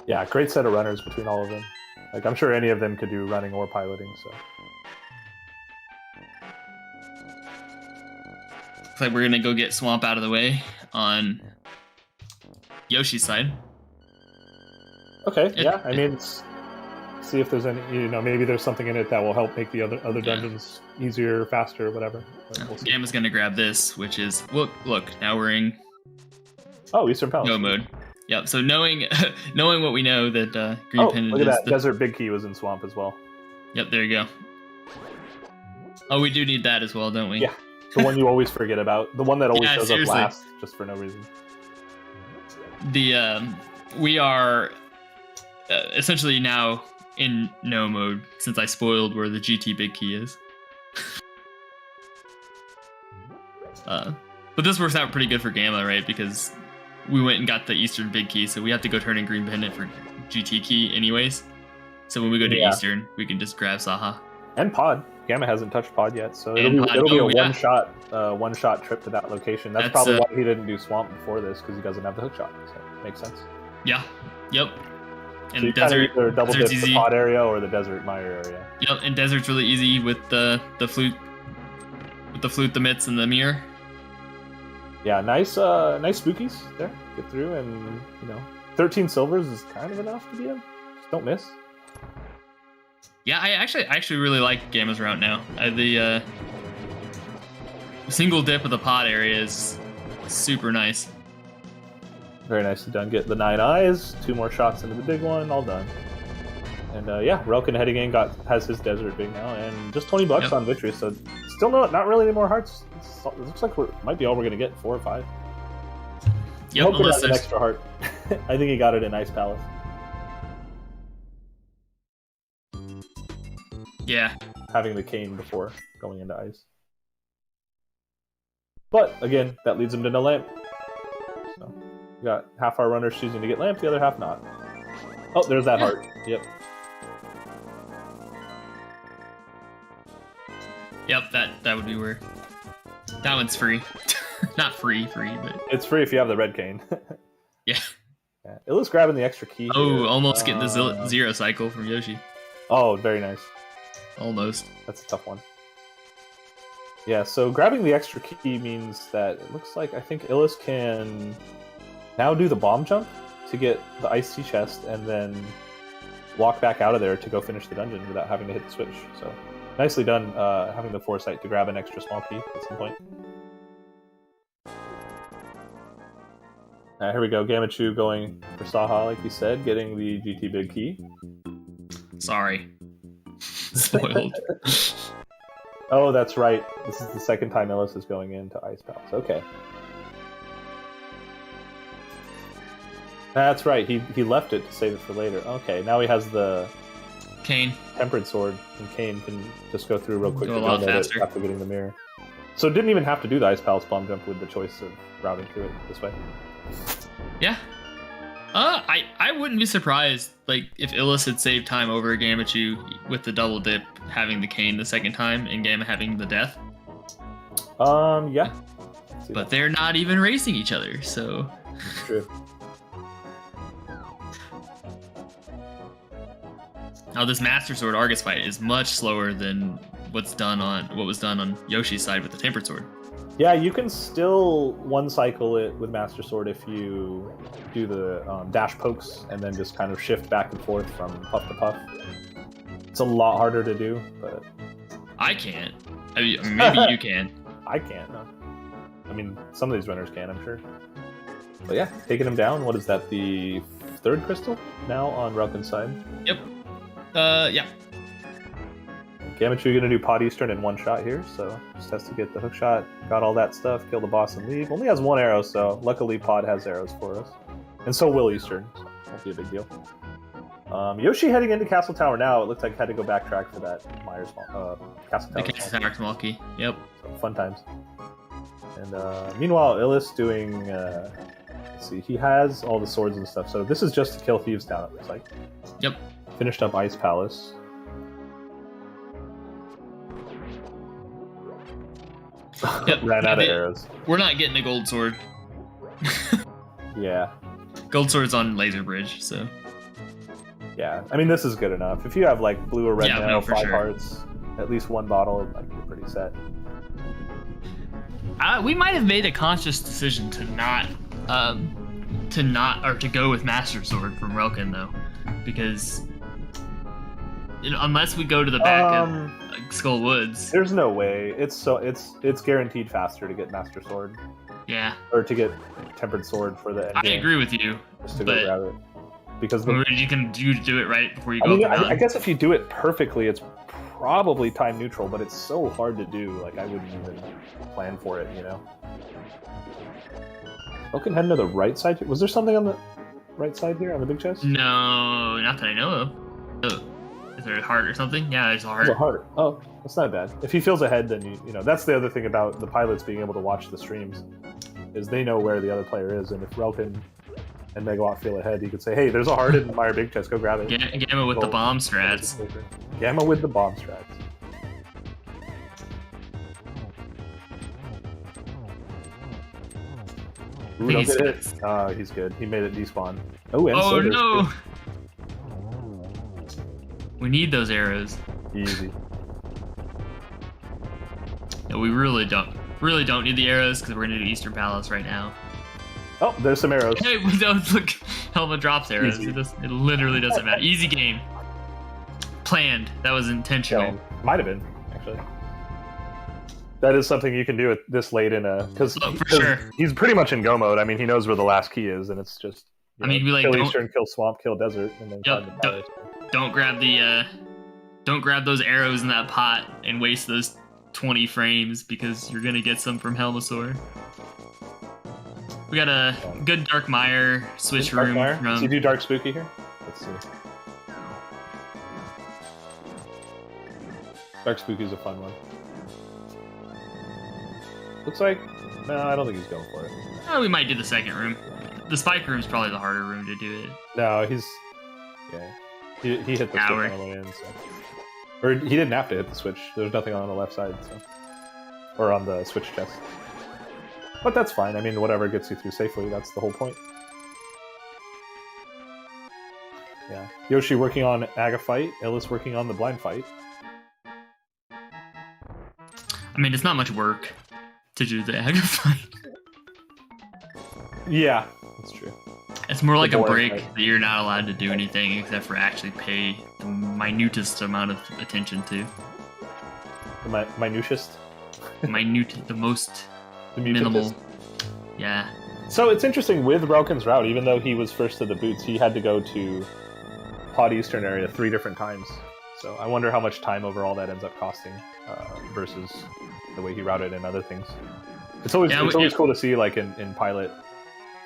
Yeah, great set of runners between all of them. Like, I'm sure any of them could do running or piloting, so. Looks like we're gonna go get Swamp out of the way on Yoshi's side. Okay, yeah, I mean, see if there's any, maybe there's something in it that will help make the other dungeons easier, faster, whatever. We'll Gamma's gonna grab this, which is, look, now we're in Eastern Palace. Go mode. Yep, so knowing what we know, that Green Pendant look at that. Desert Big Key was in Swamp as well. Yep, there you go. Oh, we do need that as well, don't we? Yeah, the one you always forget about. The one that always shows up last, just for no reason. We are essentially now in no mode, since I spoiled where the GT Big Key is. But this works out pretty good for Gamma, right? Because we went and got the Eastern Big Key, so we have to go turn in Green Pendant for GT Key anyways. So when we go to Eastern, we can just grab Saha. And Pod. Gamma hasn't touched Pod yet, so it'll be a one-shot trip to that location. That's probably why he didn't do Swamp before this, because he doesn't have the hookshot. So makes sense. Yeah. Yep. And so you Desert, either double dip the Pod area or the Desert Mire area. Yep, and Desert's really easy with the flute, the mitts, and the mirror. Yeah, nice spookies there. Get through, and 13 silvers is kind of enough to be in. Just don't miss. Yeah, I actually really like Gamma's route now. The single dip of the Pod area is super nice. Very nicely done. Get the 9 eyes, 2 more shots into the big one, all done. And Relkin heading in has his Desert Big now, and just $20 on victory. So still not really any more hearts. It looks like might be all we're gonna get, 4 or 5. Yep, unless an extra heart. I think he got it in Ice Palace. Yeah. Having the cane before going into Ice. But again, that leads him to no lamp. So we got half our runners choosing to get lamp, the other half not. Oh, there's that heart. Yep. Yep, that would be weird. That one's free. Not free, but... It's free if you have the red cane. Yeah. Illis grabbing the extra key. Oh, almost getting the zero cycle from Yoshi. Oh, very nice. Almost. That's a tough one. Yeah, so grabbing the extra key means that it looks like I think Illis can now do the bomb jump to get the Ice Sea chest and then walk back out of there to go finish the dungeon without having to hit the switch. So nicely done having the foresight to grab an extra small key at some point. Here we go, Gamachu going for Saha, like you said, getting the GT Big Key. Sorry. Spoiled. Oh, that's right. This is the second time Illis is going into Ice Palace. Okay. That's right. He left it to save it for later. Okay, now he has the Cane. tempered sword, and Kane can just go through real quick Go to a lot download it faster. after getting the mirror. So it didn't even have to do the Ice Palace bomb jump with the choice of routing through it this way. Yeah. I wouldn't be surprised, like, if Illis had saved time over Gamachu with the double dip, having the cane the second time, and Gamma having the death. Yeah. But they're not even racing each other, so. It's true. Now this Master Sword Argus fight is much slower than what was done on Yoshi's side with the Tempered Sword. Yeah, you can still one cycle it with Master Sword if you do the dash pokes and then just kind of shift back and forth from puff to puff. It's a lot harder to do, but I can't. I mean, maybe you can. I can't. No. I mean, some of these runners can, I'm sure. But yeah, taking him down. What is that? The third crystal now on Rauken's side. Yep. Yeah. Gamachu gonna do Pod Eastern in one shot here, so just has to get the hook shot, got all that stuff, kill the boss and leave. Only has one arrow, so luckily Pod has arrows for us. And so will Eastern, so won't be a big deal. Yoshi heading into Castle Tower now. It looked like had to go backtrack for that Myers Castle Tower. The Castle Tower small key. Yep. So, fun times. And meanwhile, Illis doing, let's see, he has all the swords and stuff, so this is just to kill Thieves down, it looks like. Yep. Finished up Ice Palace. Yep. Ran out of arrows. We're not getting a gold sword. Yeah. Gold sword's on Laser Bridge, so. Yeah. I mean, this is good enough. If you have, like, blue or red Yeah, now, no, for 5 sure. hearts, at least one bottle, like, you're pretty set. We might have made a conscious decision to go with Master Sword from Relkin, though. Because, unless we go to the back of Skull Woods. There's no way. It's guaranteed faster to get Master Sword. Yeah. Or to get Tempered Sword for the end I game, agree with you. just to but go grab it. Because you do it right before you I go mean, up the I mountain. guess if you do it perfectly, it's probably time neutral, but it's so hard to do. Like, I wouldn't even plan for it, you know? Broken heading to the right side. Was there something on the right side here, on the big chest? No, not that I know of. Oh, is there a heart or something? Yeah, there's a heart. There's a heart. Oh, that's not bad. If he feels ahead, then you know, that's the other thing about the pilots being able to watch the streams, is they know where the other player is, and if Relkin and Megawatt feel ahead, he could say, hey, there's a heart in Meyer Big Chest, go grab it. Gamma with the bomb strats. Gamma with the bomb strats. Ooh, don't get hit. He's good. He made it despawn. Oh, and Oh Soda's no! good. We need those arrows. Easy. No, we really don't need the arrows because we're gonna do Eastern Palace right now. Oh, there's some arrows. Hey, we don't look. Helma drops arrows. Easy. It literally doesn't matter. Easy game. Planned. That was intentional. Yeah, might have been, actually. That is something you can do at this late in a... Because sure. He's pretty much in go mode. I mean, he knows where the last key is, and it's just... I mean, be like, kill don't- Eastern, kill Swamp, kill Desert, and then Yep, find the power. Don't grab the. Don't grab those arrows in that pot and waste those 20 frames because you're gonna get some from Helmasaur. We got a good Dark Mire switch Dark room Fire? from. Does he do Dark Spooky here? Let's see. Dark Spooky is a fun one. Looks like... No, I don't think he's going for it. Oh, we might do the second room. The spike room is probably the harder room to do it. No, he's... Yeah. He hit the switch Tower. on the way in, so... Or he didn't have to hit the switch. There's nothing on the left side, so... Or on the switch chest. But that's fine. I mean, whatever gets you through safely, that's the whole point. Yeah. Yoshi working on Aga fight, Illis working on the blind fight. I mean, it's not much work to do the Aga fight. Yeah, that's true. It's more like a boring break fight. that you're not allowed to do anything except for actually pay the minutest amount of attention to. The minutiest. The most The minimal. mutantest. Yeah. So it's interesting with Relkin's route, even though he was first to the boots, he had to go to Pod Eastern area 3 different times. So I wonder how much time overall that ends up costing versus the way he routed and other things. It's always cool to see, like in Pilot,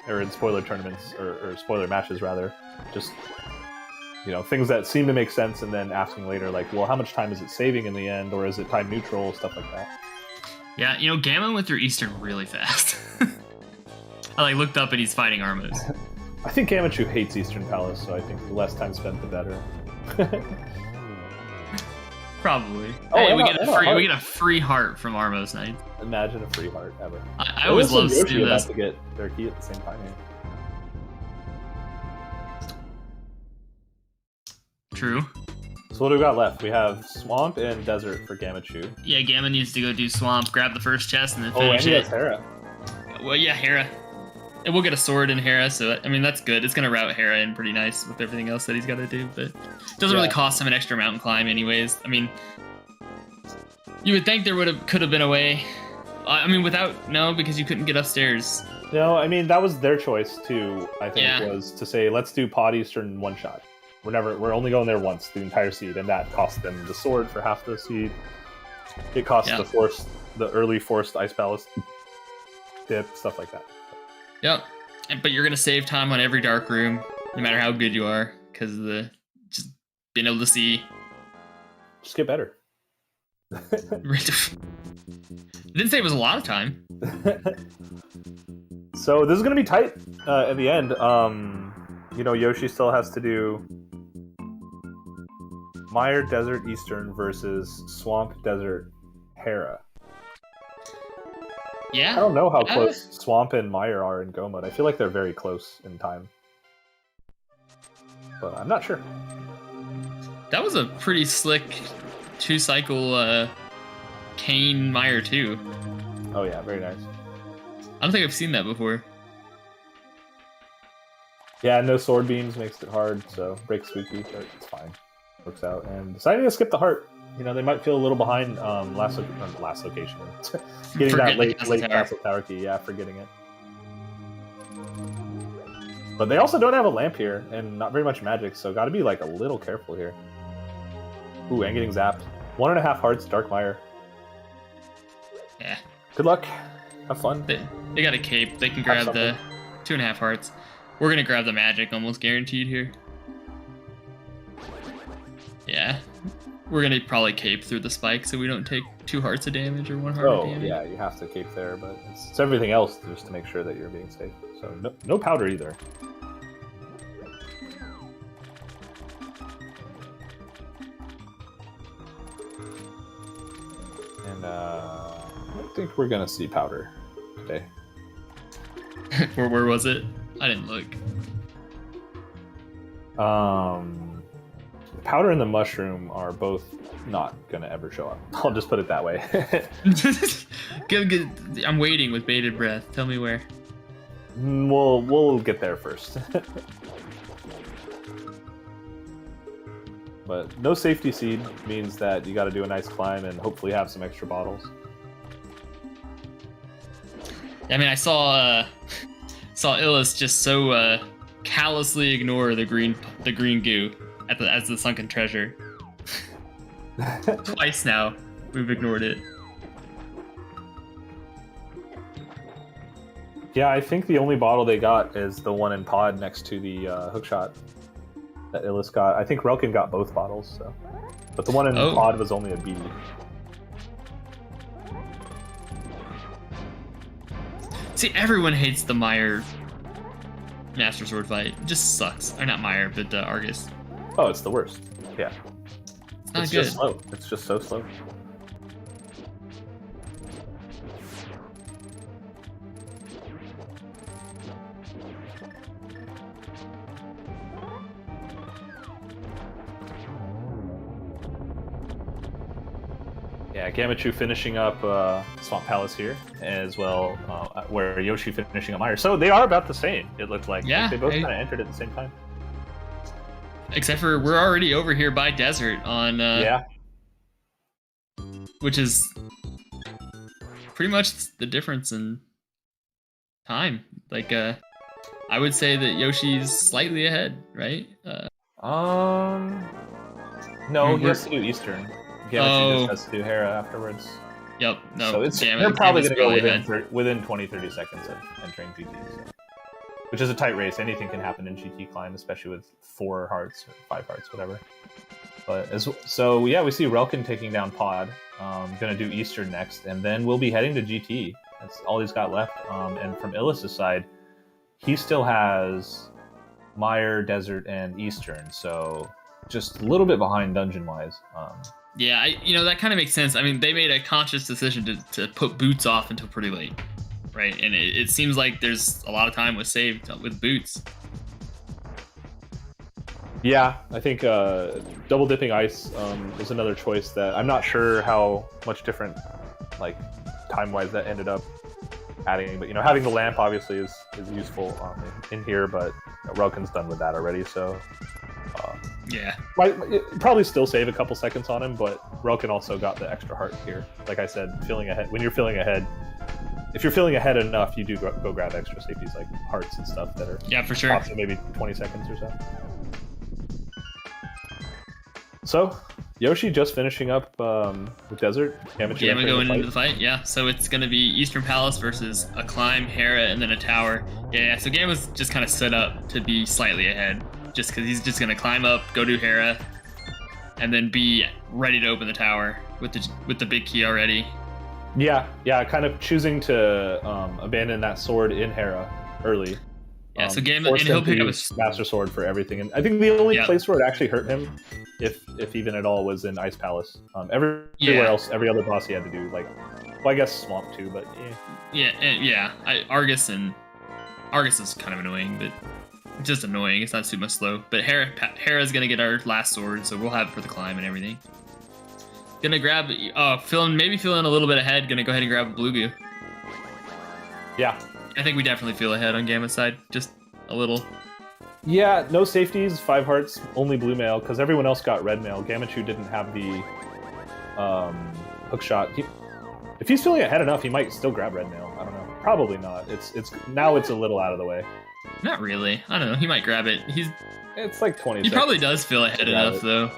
or in spoiler tournaments, or spoiler matches rather. Just, things that seem to make sense, and then asking later, like, well, how much time is it saving in the end, or is it time neutral, stuff like that. Yeah, Gammon went through Eastern really fast. I looked up and he's fighting Armos. I think Gamachu hates Eastern Palace, so I think the less time spent, the better. Probably. Oh, hey, we get a free heart from Armos Knight. Imagine a free heart ever. I always love to do this. To get their key at the same time here. True. So what do we got left? We have Swamp and Desert for Gamachu. Yeah, Gammon needs to go do Swamp, grab the first chest, and then Oh, and finish he has it. Hera. Well, yeah, Hera. And we'll get a sword in Hera, so I mean that's good. It's gonna route Hera in pretty nice with everything else that he's got to do, but it doesn't really cost him an extra mountain climb, anyways. I mean, you would think there could have been a way. I mean, because you couldn't get upstairs. No, I mean that was their choice too. I think was to say let's do Pod Eastern one shot. We're only going there once the entire seed, and that cost them the sword for half the seed. It cost the early forced Ice Palace dip, stuff like that. Yep, but you're gonna save time on every dark room, no matter how good you are, because of just being able to see. Just get better. It didn't say it was a lot of time. So this is gonna be tight at the end. Yoshi still has to do Mire Desert Eastern versus Swamp Desert Hera. Yeah. I don't know how close Swamp and Mire are in Go mode. I feel like they're very close in time. But I'm not sure. That was a pretty slick 2-cycle Kane Mire too. Oh yeah, very nice. I don't think I've seen that before. Yeah, no sword beams makes it hard, so break spooky, but it's fine. Works out. And deciding to skip the heart. They might feel a little behind last location. Getting that late Castle Tower key, forgetting it. But they also don't have a lamp here, and not very much magic, so gotta be a little careful here. Ooh, and getting zapped. 1.5 hearts, Dark Mire. Yeah. Good luck. Have fun. They got a cape. They can grab the 2.5 hearts. We're gonna grab the magic, almost guaranteed here. Yeah. We're gonna probably cape through the spike so we don't take 2 hearts of damage or 1 heart of damage. Oh, yeah, you have to cape there, but it's everything else just to make sure that you're being safe. So no powder either. And I think we're gonna see powder today. Where was it? I didn't look. Powder and the mushroom are both not gonna ever show up. I'll just put it that way. I'm waiting with bated breath. Tell me where. We'll get there first. But no safety seed means that you got to do a nice climb and hopefully have some extra bottles. I mean, I saw Illis just so callously ignore the green goo as the sunken treasure. Twice now we've ignored it. Yeah, I think the only bottle they got is the one in pod next to the hookshot that Illis got. I think Relkin got both bottles, so. But the one in pod was only a B. See, everyone hates the Mire Master Sword fight. It just sucks. Or not Mire, but Argus. Oh, it's the worst. Yeah. It's not good. Just slow. It's just so slow. Yeah, Gamachu finishing up Swamp Palace here, as well, where Yoshi finishing up Mire. So they are about the same, it looked like. Yeah. They both kind of entered at the same time. Except for we're already over here by Desert on... yeah. Which is pretty much the difference in time. Like, I would say that Yoshi's slightly ahead, right? No, he has to do Eastern. Gamachu just has to do Hera afterwards. Yep, no. So they're probably going to go within 20-30 seconds of entering GT. So. which is a tight race. Anything can happen in GT Climb, especially with 4 hearts or 5 hearts, whatever. But we see Relkin taking down Pod. Gonna do Eastern next, and then we'll be heading to GT. That's all he's got left. And from Illis' side, he still has Mire, Desert, and Eastern, so just a little bit behind dungeon-wise. Yeah, that kind of makes sense. I mean, they made a conscious decision to put Boots off until pretty late, right? And it seems like there's a lot of time was saved with Boots. Yeah, I think double dipping ice is another choice that I'm not sure how much different, like time-wise, that ended up adding. But having the lamp obviously is useful in here, but Relkin's done with that already, so yeah, might probably still save a couple seconds on him. But Relkin also got the extra heart here. Like I said, filling ahead. When you're filling ahead, if you're filling ahead enough, you do go grab extra safeties like hearts and stuff that are for sure. Maybe 20 seconds or so. So, Yoshi just finishing up with Desert. Gamma going into the fight, yeah. So it's going to be Eastern Palace versus a Climb, Hera, and then a Tower. Yeah, so Gamma's just kind of set up to be slightly ahead, just because he's just going to climb up, go to Hera, and then be ready to open the Tower with the big key already. Yeah, kind of choosing to abandon that sword in Hera early. Yeah, so Gamma, and he'll pick up his Master Sword for everything. And I think the only place where it actually hurt him, if even at all, was in Ice Palace. Everywhere else, every other boss he had to do, I guess Swamp too, but Argus is kind of annoying, but it's just annoying. It's not too much slow. But Hera's gonna get our last sword, so we'll have it for the climb and everything. Gonna grab, feeling a little bit ahead. Gonna go ahead and grab a Blue Goo. Yeah. I think we definitely feel ahead on Gamma's side, just a little. Yeah, no safeties, 5 hearts, only blue mail, because everyone else got red mail. Gamachu didn't have the hook shot. If he's feeling ahead enough, he might still grab red mail. I don't know. Probably not. It's a little out of the way. Not really. I don't know. He might grab it. It's like 20 seconds. He probably does feel ahead enough, though.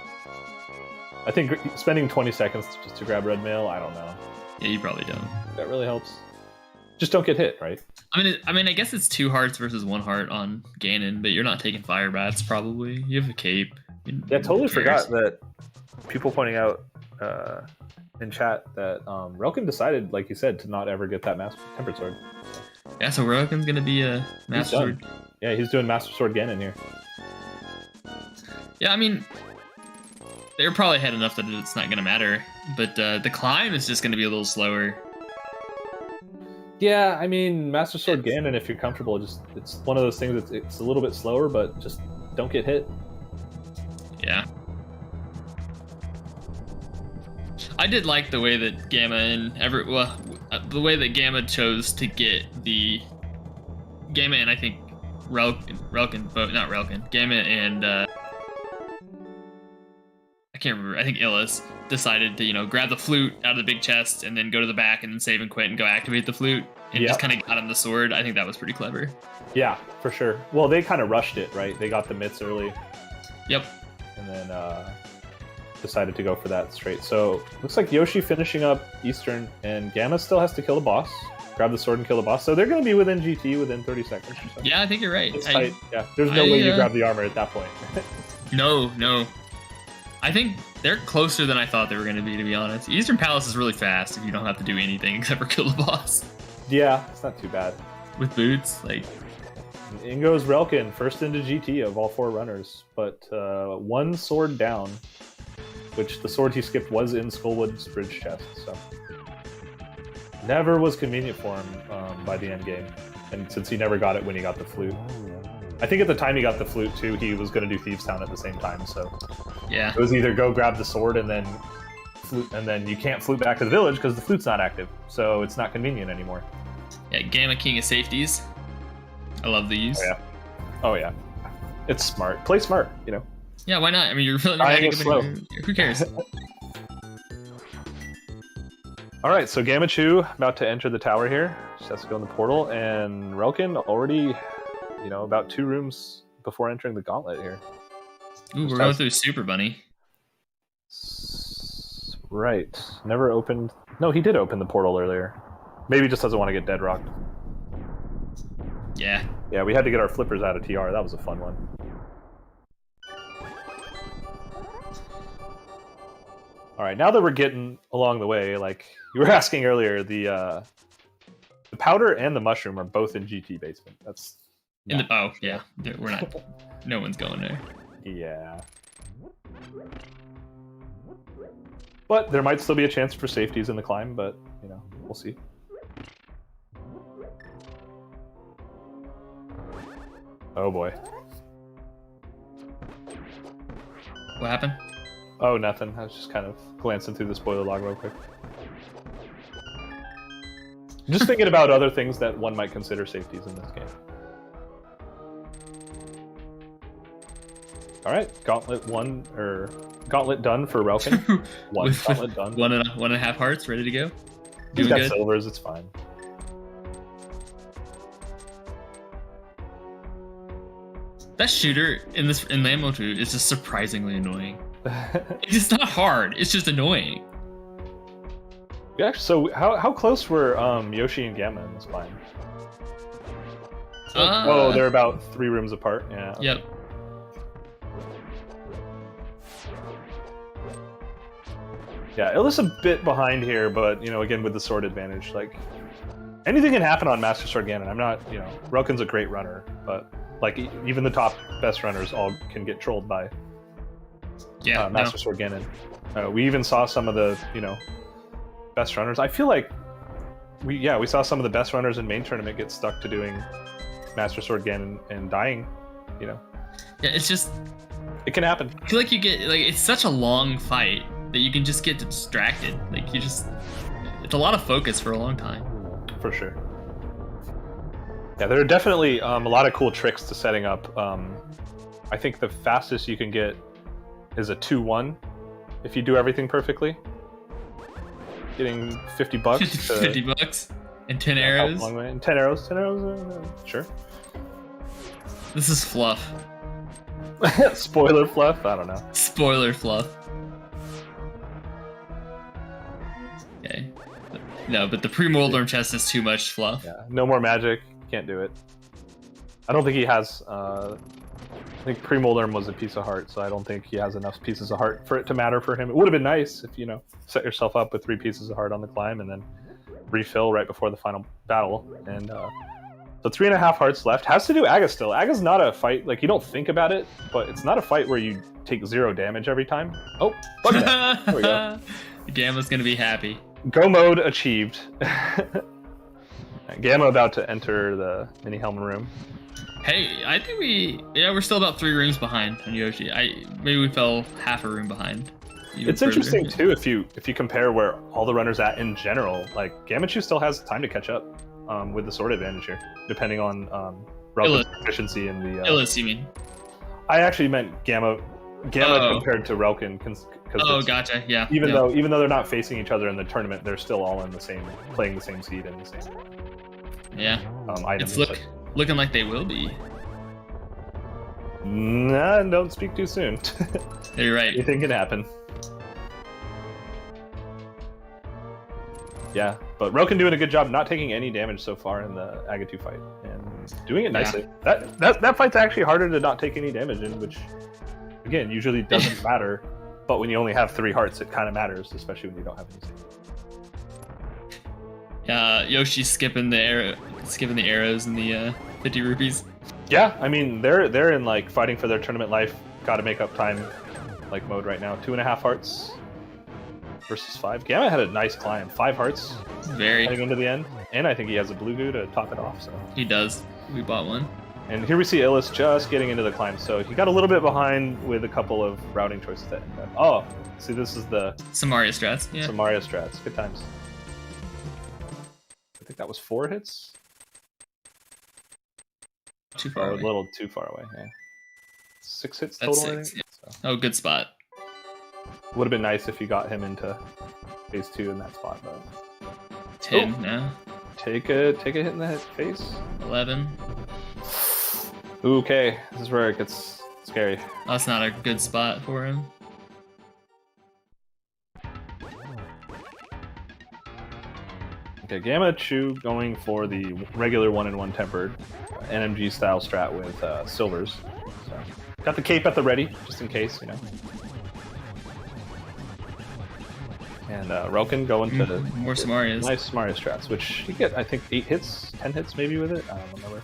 I think spending 20 seconds just to grab red mail, I don't know. Yeah, you probably don't. That really helps. Just don't get hit, right? I mean, I guess it's 2 hearts versus 1 heart on Ganon, but you're not taking fire bats, probably. You have a cape. Yeah, totally forgot that people pointing out in chat that Relkin decided, like you said, to not ever get that Tempered Sword. Yeah, so Relkin's gonna be a Master Sword. Yeah, he's doing Master Sword Ganon here. Yeah, I mean, they're probably ahead enough that it's not gonna matter, but the climb is just gonna be a little slower. Yeah, I mean, Master Sword Ganon, if you're comfortable, it's one of those things that's it's a little bit slower, but just don't get hit. Yeah. I did like the way that Gamma and the way that Gamma chose to get the Gamma and I think Relkin, but not Relkin. Gamma and I can't remember. I think Illis decided to, grab the flute out of the big chest and then go to the back and then save and quit and go activate the flute and just kind of got him the sword. I think that was pretty clever. Yeah, for sure. Well, they kind of rushed it, right? They got the mitts early. Yep. And then decided to go for that straight. So looks like Yoshi finishing up Eastern, and Gamma still has to kill the boss. Grab the sword and kill the boss. So they're going to be within GT within 30 seconds or so. Yeah, I think you're right. It's tight. Yeah, there's no way you grab the armor at that point. No. I think they're closer than I thought they were going to be honest. Eastern Palace is really fast if you don't have to do anything except for kill the boss. Yeah, it's not too bad. With boots, in goes Relkin, first into GT of all 4 runners, but 1 sword down, which the sword he skipped was in Skullwood's bridge chest, so never was convenient for him by the end game, and since he never got it when he got the flute. I think at the time he got the flute too, he was going to do Thieves Town at the same time, so yeah, it was either go grab the sword and then flute, and then you can't flute back to the village because the flute's not active, so it's not convenient anymore. Yeah, Gamma King of Safeties. I love these. Oh yeah. It's smart. Play smart, Yeah, why not? I mean, you're really slow. Who cares? All right, so Gamachu about to enter the tower here. Just has to go in the portal, and Relkin already, about 2 rooms before entering the gauntlet here. Ooh, we're going through Super Bunny. Right. Never opened. No, he did open the portal earlier. Maybe he just doesn't want to get dead rocked. Yeah. Yeah, we had to get our flippers out of TR. That was a fun one. All right, now that we're getting along the way, like you were asking earlier, the powder and the mushroom are both in GT basement. That's yeah, we're not. No one's going there. Yeah. But there might still be a chance for safeties in the climb, but you know, we'll see. Oh boy. What happened? Oh, nothing. I was just kind of glancing through the spoiler log real quick. Just thinking about other things that one might consider safeties in this game. All right, gauntlet done for Relkin. Gauntlet done. One and a half hearts ready to go. He's Doing got good. silvers. It's fine. That shooter in Land Mode 2 is just surprisingly annoying. It's not hard. It's just annoying. Yeah. So how close were Yoshi and Gamma in this climb? Oh, they're about 3 rooms apart. Yeah. Yep. Yeah, Illa's a bit behind here, but you know, again with the sword advantage, like anything can happen on Master Sword Ganon. I'm not, you know, Relkin's a great runner, but like even the top best runners all can get trolled by Master Sword Ganon. We even saw some of the, you know, best runners. I feel like we saw some of the best runners in main tournament get stuck to doing Master Sword Ganon and dying, you know. Yeah, it's just, it can happen. I feel like you get, like, it's such a long fight that you can just get distracted. Like, it's a lot of focus for a long time. For sure. Yeah, there are definitely a lot of cool tricks to setting up. I think the fastest you can get is a 2-1 if you do everything perfectly. Getting $50 $50 and 10 arrows. And 10 arrows. Sure. This is fluff. Spoiler fluff? I don't know. Spoiler fluff. Okay. No, but the pre-Moldorm chest is too much fluff. Yeah, no more magic. Can't do it. I don't think he has... I think pre-Moldorm was a piece of heart, so I don't think he has enough pieces of heart for it to matter for him. It would have been nice if, you know, set yourself up with 3 pieces of heart on the climb and then refill right before the final battle. And so 3.5 hearts left. Has to do Aga still. Aga's not a fight, like, you don't think about it, but it's not a fight where you take 0 damage every time. Oh, bug that. There we go. Gamma's gonna be happy. Go mode achieved. Gamma about to enter the mini helmet room. Hey, I think we're still about 3 rooms behind on Yoshi. Maybe we fell half a room behind. It's interesting too if you compare where all the runners at in general. Like Gamachu still has time to catch up with the sword advantage here, depending on relative efficiency in the. Illis, you mean? I actually meant Gamma compared to Relkin. Gotcha. Yeah. Even though they're not facing each other in the tournament, they're still all in the same, playing the same seed and the same. Yeah. Items. It's looking like they will be. Nah, don't speak too soon. You're right. Anything can happen. Yeah, but Relkin doing a good job not taking any damage so far in the Agatu fight and doing it nicely. Yeah. That fight's actually harder to not take any damage in, which again usually doesn't matter. But when you only have 3 hearts, it kind of matters, especially when you don't have any save. Yoshi's skipping the arrows and the 50 rupees. Yeah, I mean they're in like fighting for their tournament life, got to make up time, like mode right now. 2.5 hearts versus 5. Gamma had a nice climb, 5 hearts. Heading into the end, and I think he has a blue goo to top it off. So he does. We bought one. And here we see Illis just getting into the climb, so he got a little bit behind with a couple of routing choices that end up. Oh, see, this is the Samaria strats. Yeah. Samaria strats. Good times. I think that was 4 hits. Too far away. A little too far away. Yeah. 6 hits That's total. 6. Yeah. So. Oh, good spot. Would have been nice if you got him into phase 2 in that spot, but 10 now. Take a hit in the face. 11. Okay, this is where it gets scary. That's not a good spot for him. Okay, Gamma Chu going for the regular 1-in-1 tempered NMG style strat with silvers. So, got the cape at the ready, just in case, you know. And Relkin going to more Samarias. Nice Samaria strats, which you get, I think, 8 hits, 10 hits maybe with it. I don't remember.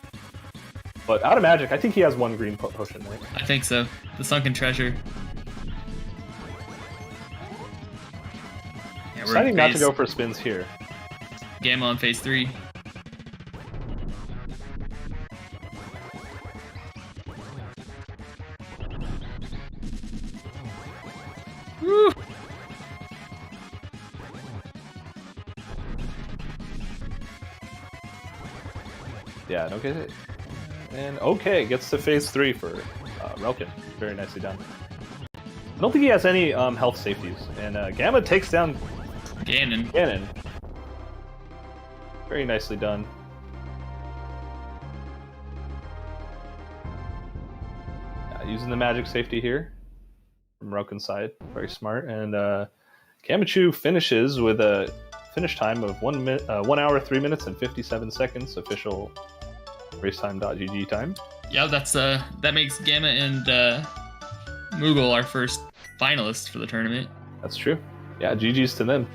But out of magic, I think he has 1 green potion, right? I think so. The Sunken Treasure. Yeah, Deciding not to go for spins here. Gamma on phase 3. Woo! Yeah, don't get it. And okay, gets to phase 3 for Relkin. Very nicely done. I don't think he has any health safeties. And Gamma takes down Ganon. Very nicely done. Using the magic safety here from Relkin's side. Very smart. And Gamachu finishes with a finish time of 1 hour, 3 minutes, and 57 seconds. Official racetime.gg time. Yeah, that makes Gamma and Moogle our first finalists for the tournament. That's true. Yeah, GG's to them.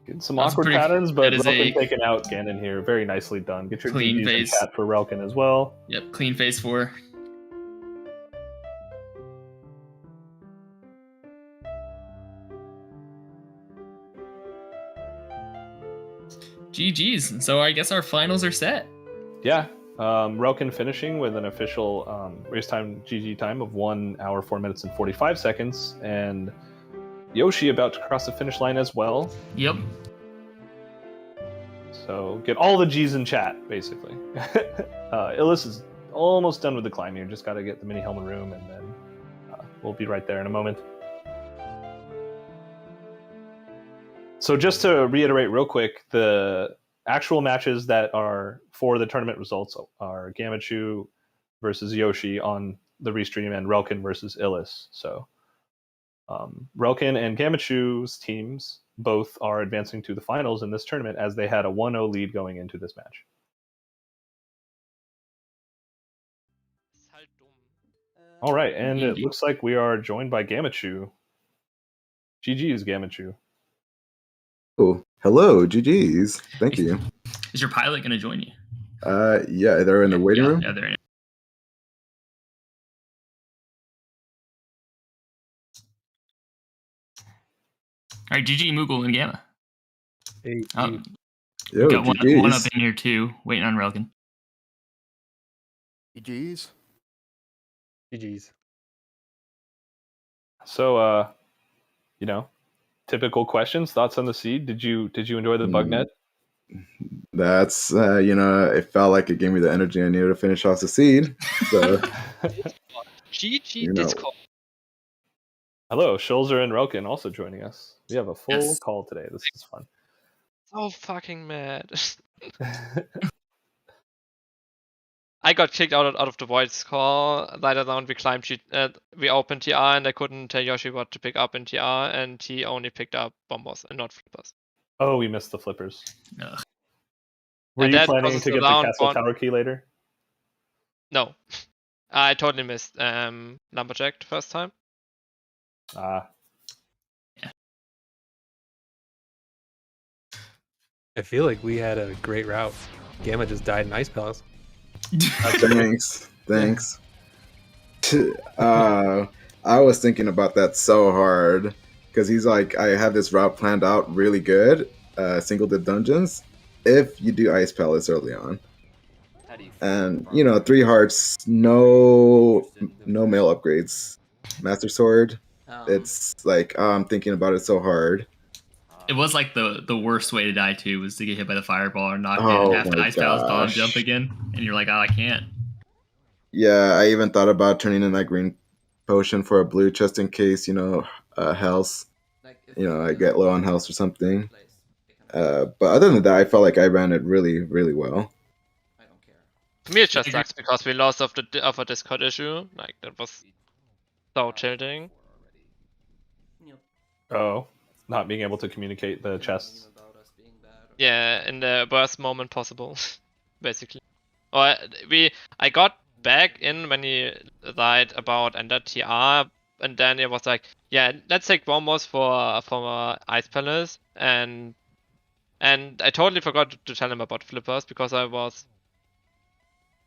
Getting some awkward patterns, but Relkin taking out Ganon here. Very nicely done. Get your clean GG's phase in chat for Relkin as well. Yep, clean phase 4. GG's. So I guess our finals are set. Yeah. Relkin finishing with an official race time GG time of 1 hour, 4 minutes, and 45 seconds. And Yoshi about to cross the finish line as well. Yep. So get all the G's in chat, basically. Illis is almost done with the climb here. Just got to get the mini helmet room, and then we'll be right there in a moment. So just to reiterate real quick, the actual matches that are for the tournament results are Gamachu versus Yoshi on the restream and Relkin versus Illis. So Relkin and Gamachu's teams both are advancing to the finals in this tournament as they had a 1-0 lead going into this match. All right, and it looks like we are joined by Gamachu. GG's, Gamachu. Oh, hello, GG's. Thank you. Is your pilot going to join you? Yeah, they're in the waiting room. Yeah, they're in. All right, GG, Moogle, and Gamma. Hey, Yo, got GG's. one up in here too, waiting on Relkin. GG's. GG's. So, you know, typical questions, thoughts on the seed. Did you enjoy the bug net? That's it felt like it gave me the energy I needed to finish off the seed. So GG Discord. Hello, Schulzer and Relkin also joining us. We have a full call today. This is fun. So fucking mad. I got kicked out of the voice call. Later on, we opened TR and I couldn't tell Yoshi what to pick up in TR, and he only picked up bombos and not flippers. Oh, we missed the flippers. Ugh. Were you planning to get the castle tower key later? No. I totally missed Lumberjack the first time. Ah. I feel like we had a great route. Gamma just died in Ice Palace. Thanks. I was thinking about that so hard because he's like, I have this route planned out really good, single dip dungeons, if you do Ice Palace early on. And 3 hearts, no mail upgrades, Master Sword. It's like I'm thinking about it so hard. It was like the worst way to die too, was to get hit by the fireball or knocked in half the Ice Palace bomb jump again, and you're like, oh, I can't. Yeah, I even thought about turning in that green potion for a blue just in case, health. I get low on health or something. But other than that, I felt like I ran it really, really well. To me, it just sucks because we lost of a Discord issue. Like that was so tilting. Oh, not being able to communicate the chests. Yeah, in the worst moment possible, basically. I got back in when he lied about Ender TR, and then it was like, yeah, let's take bombos for Ice Palace, and I totally forgot to tell him about flippers because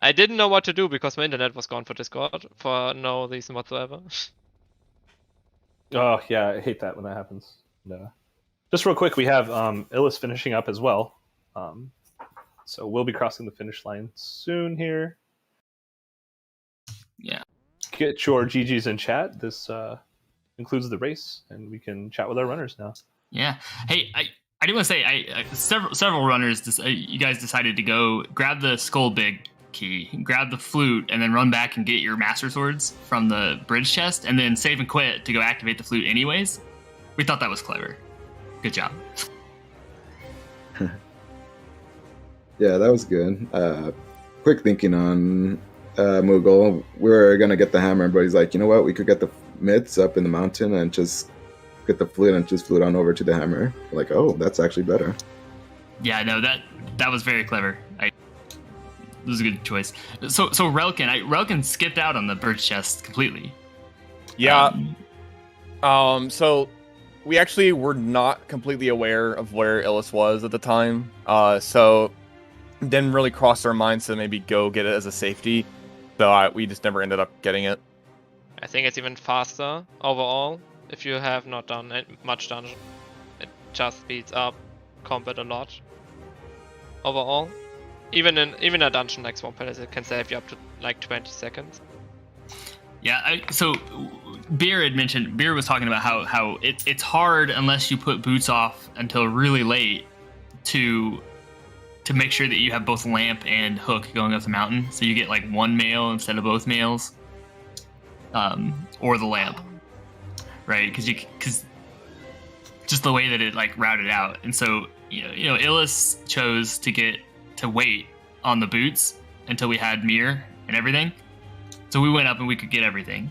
I didn't know what to do because my internet was gone for Discord for no reason whatsoever. Oh yeah, I hate that when that happens. No. Just real quick, we have Illis finishing up as well. So we'll be crossing the finish line soon here. Yeah. Get your GGs in chat. This includes the race, and we can chat with our runners now. Yeah. Hey, I do want to say, several runners, you guys decided to go grab the Skull Big key, grab the flute, and then run back and get your Master Swords from the bridge chest, and then save and quit to go activate the flute anyways. We thought that was clever. Good job. Yeah, that was good. Quick thinking on Moogle. We were gonna get the hammer, but he's like, you know what? We could get the myths up in the mountain and just get the flute and just flute on over to the hammer. Like, oh, that's actually better. Yeah, no, that was very clever. It was a good choice. So Relkin skipped out on the bridge chest completely. Yeah. So we actually were not completely aware of where Illis was at the time. So didn't really cross our minds to maybe go get it as a safety. So we just never ended up getting it. I think it's even faster overall if you have not done much dungeon. It just speeds up combat a lot overall. Even a dungeon like Swamp Palace, it can save you up to like 20 seconds. Yeah, so Beer was talking about how it's hard unless you put boots off until really late to make sure that you have both lamp and hook going up the mountain, so you get like one mail instead of both mails, or the lamp, right? Because just the way that it like routed out, and so you know Illis chose to wait on the boots until we had mirror and everything, so we went up and we could get everything.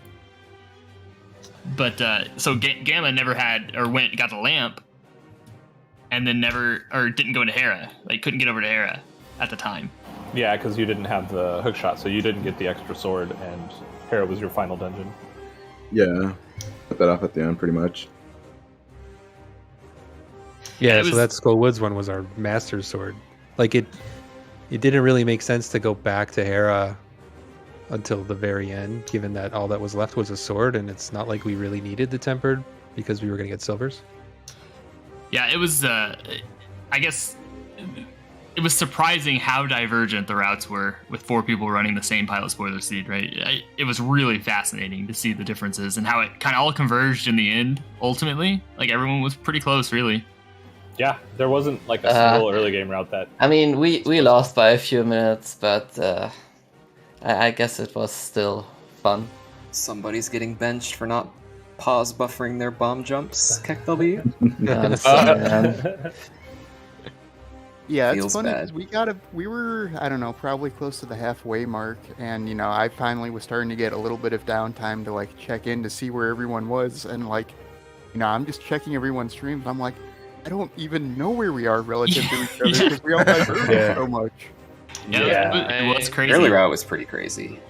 But so Gamma never had got the lamp, and then didn't go into Hera. Like couldn't get over to Hera at the time. Yeah, because you didn't have the hook shot, so you didn't get the extra sword, and Hera was your final dungeon. Yeah, put that off at the end, pretty much. Yeah, so that Skull Woods one was our Master Sword. Like it didn't really make sense to go back to Hera until the very end, given that all that was left was a sword, and it's not like we really needed the tempered because we were going to get silvers. Yeah, it was, I guess, it was surprising how divergent the routes were with 4 people running the same pilot spoiler seed, right? It was really fascinating to see the differences and how it kind of all converged in the end, ultimately. Like, everyone was pretty close, really. Yeah, there wasn't like a single early game route that... I mean, we lost by a few minutes, but I guess it was still fun. Somebody's getting benched for not pause buffering their bomb jumps. KekW. Yeah, Feels it's funny bad. because we were, I don't know, probably close to the halfway mark, and I finally was starting to get a little bit of downtime to like check in to see where everyone was, and like, I'm just checking everyone's streams. I'm like, I don't even know where we are relative to each other because we all diverge so much. Yeah, it was crazy. Early route was pretty crazy.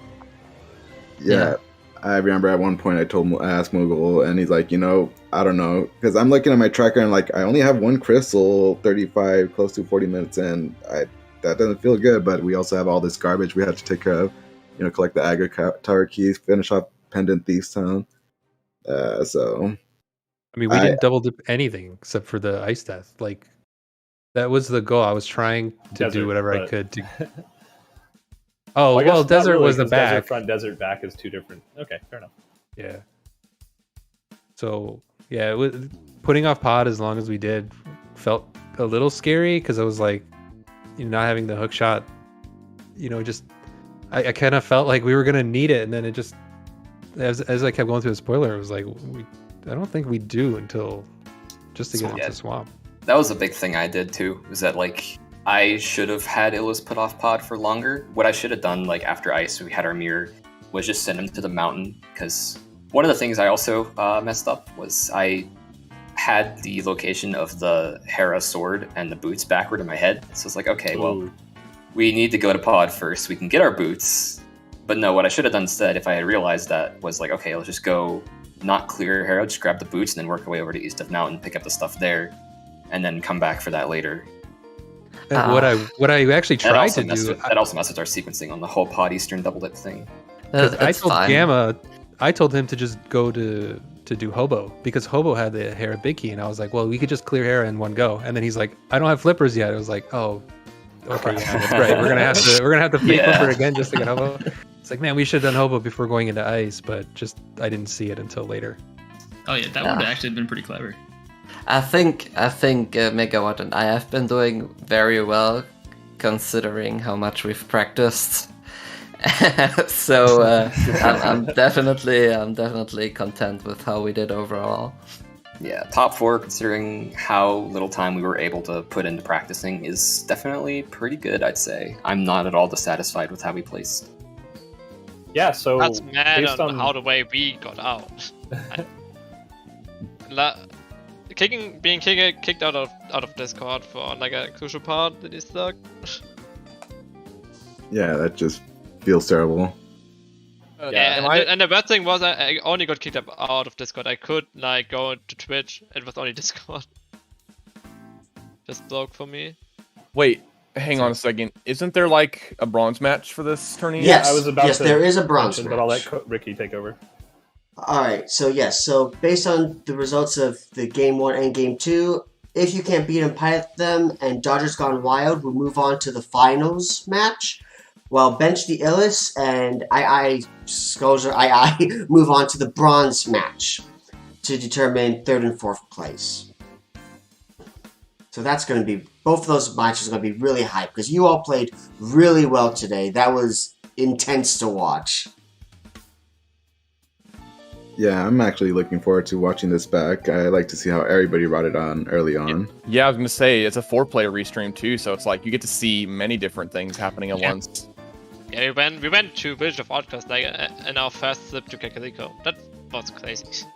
Yeah. I remember at one point I asked Moogle, and he's like, I don't know, because I'm looking at my tracker and like I only have one crystal, 35, close to 40 minutes in. That doesn't feel good, but we also have all this garbage we had to take care of. Collect the Agra Tower keys, finish off Pendant Thieves Town. So, I mean, we didn't double dip anything except for the ice death. Like that was the goal. I was trying to do whatever I could to. Oh, well, desert really, was the back. Desert front, desert back is 2 different. Okay, fair enough. Yeah. So, yeah, putting off pod as long as we did felt a little scary because I was like, not having the hook shot, just I kind of felt like we were going to need it. And then it just, as I kept going through the spoiler, it was like, I don't think we do until just to get into Swamp. That was a big thing I did too, was that like, I should have had Illis put off pod for longer. What I should have done, like after ice, we had our mirror, was just send him to the mountain because One of the things I also messed up was I had the location of the Hera sword and the boots backward in my head. So it's like, okay, well, we need to go to pod first so we can get our boots. But no, what I should have done instead, if I had realized that, was like, okay, let's just go not clear Hera, just grab the boots and then work our way over to East of Mountain, pick up the stuff there, and then come back for that later. What I actually tried to do... That also messed with our sequencing on the whole pod Eastern double dip thing. I told Gamma, I told him to just go to do Hobo, because Hobo had the Hera big key, and I was like, well, we could just clear Hera in one go. And then he's like, I don't have flippers yet. I was like, oh, okay, yeah, that's right. We're gonna have to flip flipper again just to get Hobo. It's like, man, we should have done Hobo before going into ice, but just I didn't see it until later. Oh yeah, that would have actually been pretty clever. I think Megawatt and I have been doing very well, considering how much we've practiced. So I'm definitely content with how we did overall. Yeah, top 4, considering how little time we were able to put into practicing, is definitely pretty good, I'd say. I'm not at all dissatisfied with how we placed. Yeah, so that's mad on how the way we got out. Being kicked out of Discord for like a crucial part that is stuck. Yeah, that just feels terrible. And the bad thing was I only got kicked out of Discord. I could like go to Twitch. It was only Discord. Just broke for me. Wait, hang on a second. Isn't there like a bronze match for this tourney? Yes, I was about to there is a bronze match. But I'll let Ricky take over. Alright, so based on the results of the Game 1 and Game 2, if you can't beat and pilot them and Dodgers Gone Wild, we'll move on to the finals match, while Bench the Illis and Skulls move on to the bronze match to determine 3rd and 4th place. So that's going to be, both of those matches are going to be really hype, because you all played really well today. That was intense to watch. Yeah, I'm actually looking forward to watching this back. I like to see how everybody brought it on early on. Yeah, I was gonna say it's a 4-player restream too, so it's like you get to see many different things happening at once. Yeah, we went to Village of Outcast like in our first trip to Kakariko. That was crazy.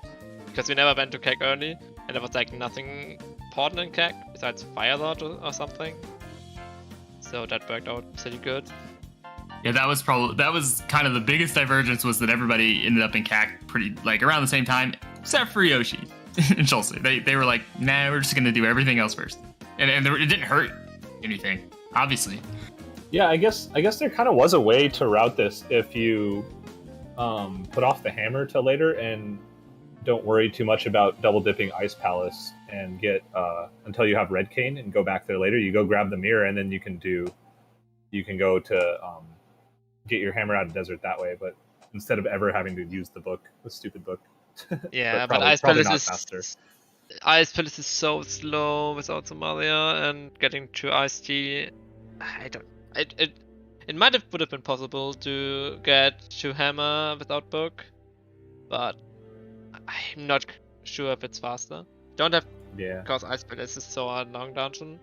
Because we never went to Kek early, and there was like nothing important in Kek besides Fire Lord or something. So that worked out pretty good. Yeah, that was kind of the biggest divergence, was that everybody ended up in CAC pretty like around the same time, except for Yoshi and Chelsea. They were like, nah, we're just gonna do everything else first, and it didn't hurt anything, obviously. Yeah, I guess there kind of was a way to route this if you put off the hammer till later and don't worry too much about double dipping Ice Palace and get until you have Red Cane and go back there later. You go grab the mirror and then you can go to get your hammer out of desert that way, but instead of ever having to use the stupid book. Yeah, but Ice Palace is so slow without Somalia, and getting to Ice T, it might would have been possible to get to hammer without book, but I'm not sure if it's faster. Don't have because Ice Palace is so a long dungeon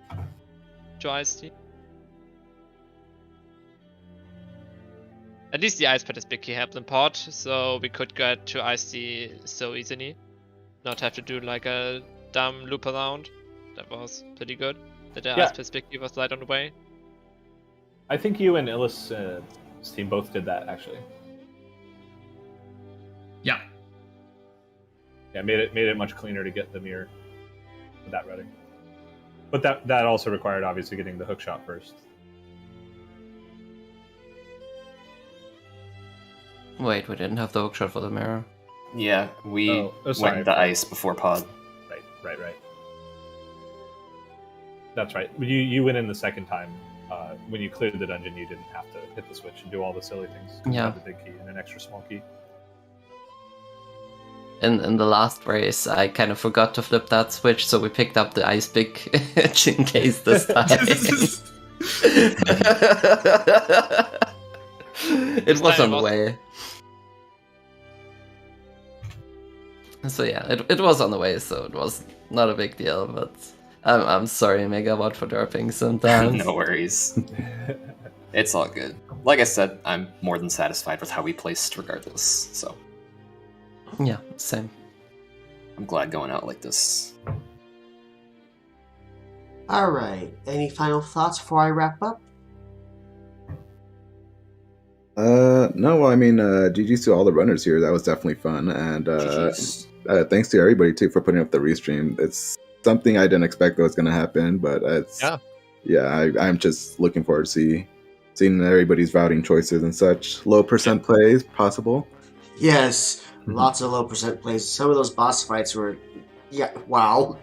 to Ice T. At least the Ice Pad is big key helps in pod, so we could get to Ice-T so easily. Not have to do like a dumb loop around. That was pretty good. That the Ice Pad's big key was light on the way. I think you and Illis' team both did that, actually. Yeah. Yeah, made it much cleaner to get the mirror with that routing. But that also required, obviously, getting the hook shot first. Wait, we didn't have the hookshot for the mirror. Yeah, we went into ice before pod. Right. That's right. You went in the second time. When you cleared the dungeon, you didn't have to hit the switch and do all the silly things. Yeah. You had the big key and an extra small key. In the last race, I kind of forgot to flip that switch, so we picked up the ice pick in case this time. It was on the way. So yeah, it was on the way, so it was not a big deal, but I'm sorry, Megawatt, for derping sometimes. No worries. It's all good. Like I said, I'm more than satisfied with how we placed regardless, so. Yeah, same. I'm glad going out like this. All right. Any final thoughts before I wrap up? No, well, I mean, GG's to all the runners here. That was definitely fun. And GG's. thanks to everybody, too, for putting up the restream. It's something I didn't expect that was going to happen, but I'm just looking forward to seeing everybody's routing choices and such. Low percent plays possible. Yes, lots of low percent plays. Some of those boss fights were, wow.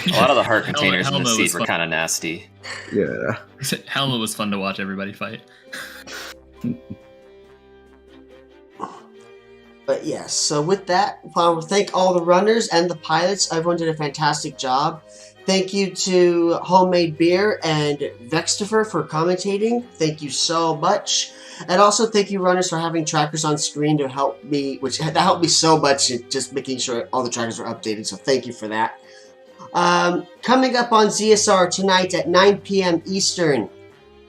A lot of the heart containers in the Helmet seat was were fun. kind of nasty. Yeah. Helmet was fun to watch everybody fight. But yes, so with that, I want to thank all the runners and the pilots. Everyone did a fantastic job. Thank you to Homemade Beer and Vextifer for commentating. Thank you so much. And also thank you, runners, for having trackers on screen to help me, that helped me so much in just making sure all the trackers were updated. So thank you for that. Coming up on ZSR tonight at 9 p.m. Eastern,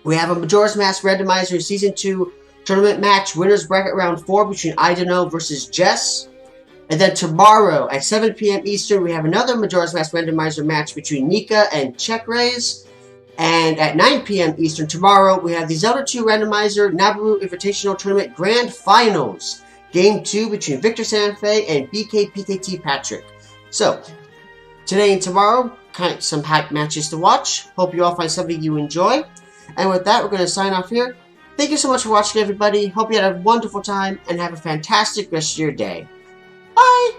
we have a Majora's Mask Randomizer Season 2 tournament match, winners bracket round 4 between Idano versus Jess. And then tomorrow at 7 p.m. Eastern, we have another Majora's Mask Randomizer match between Nika and Checkrays. And at 9 p.m. Eastern tomorrow, we have the Zelda 2 Randomizer Nabaru Invitational Tournament Grand Finals. Game 2 between Victor Sanfei and BKPKT Patrick. So, today and tomorrow, some hype matches to watch. Hope you all find something you enjoy. And with that, we're going to sign off here. Thank you so much for watching, everybody. Hope you had a wonderful time and have a fantastic rest of your day. Bye!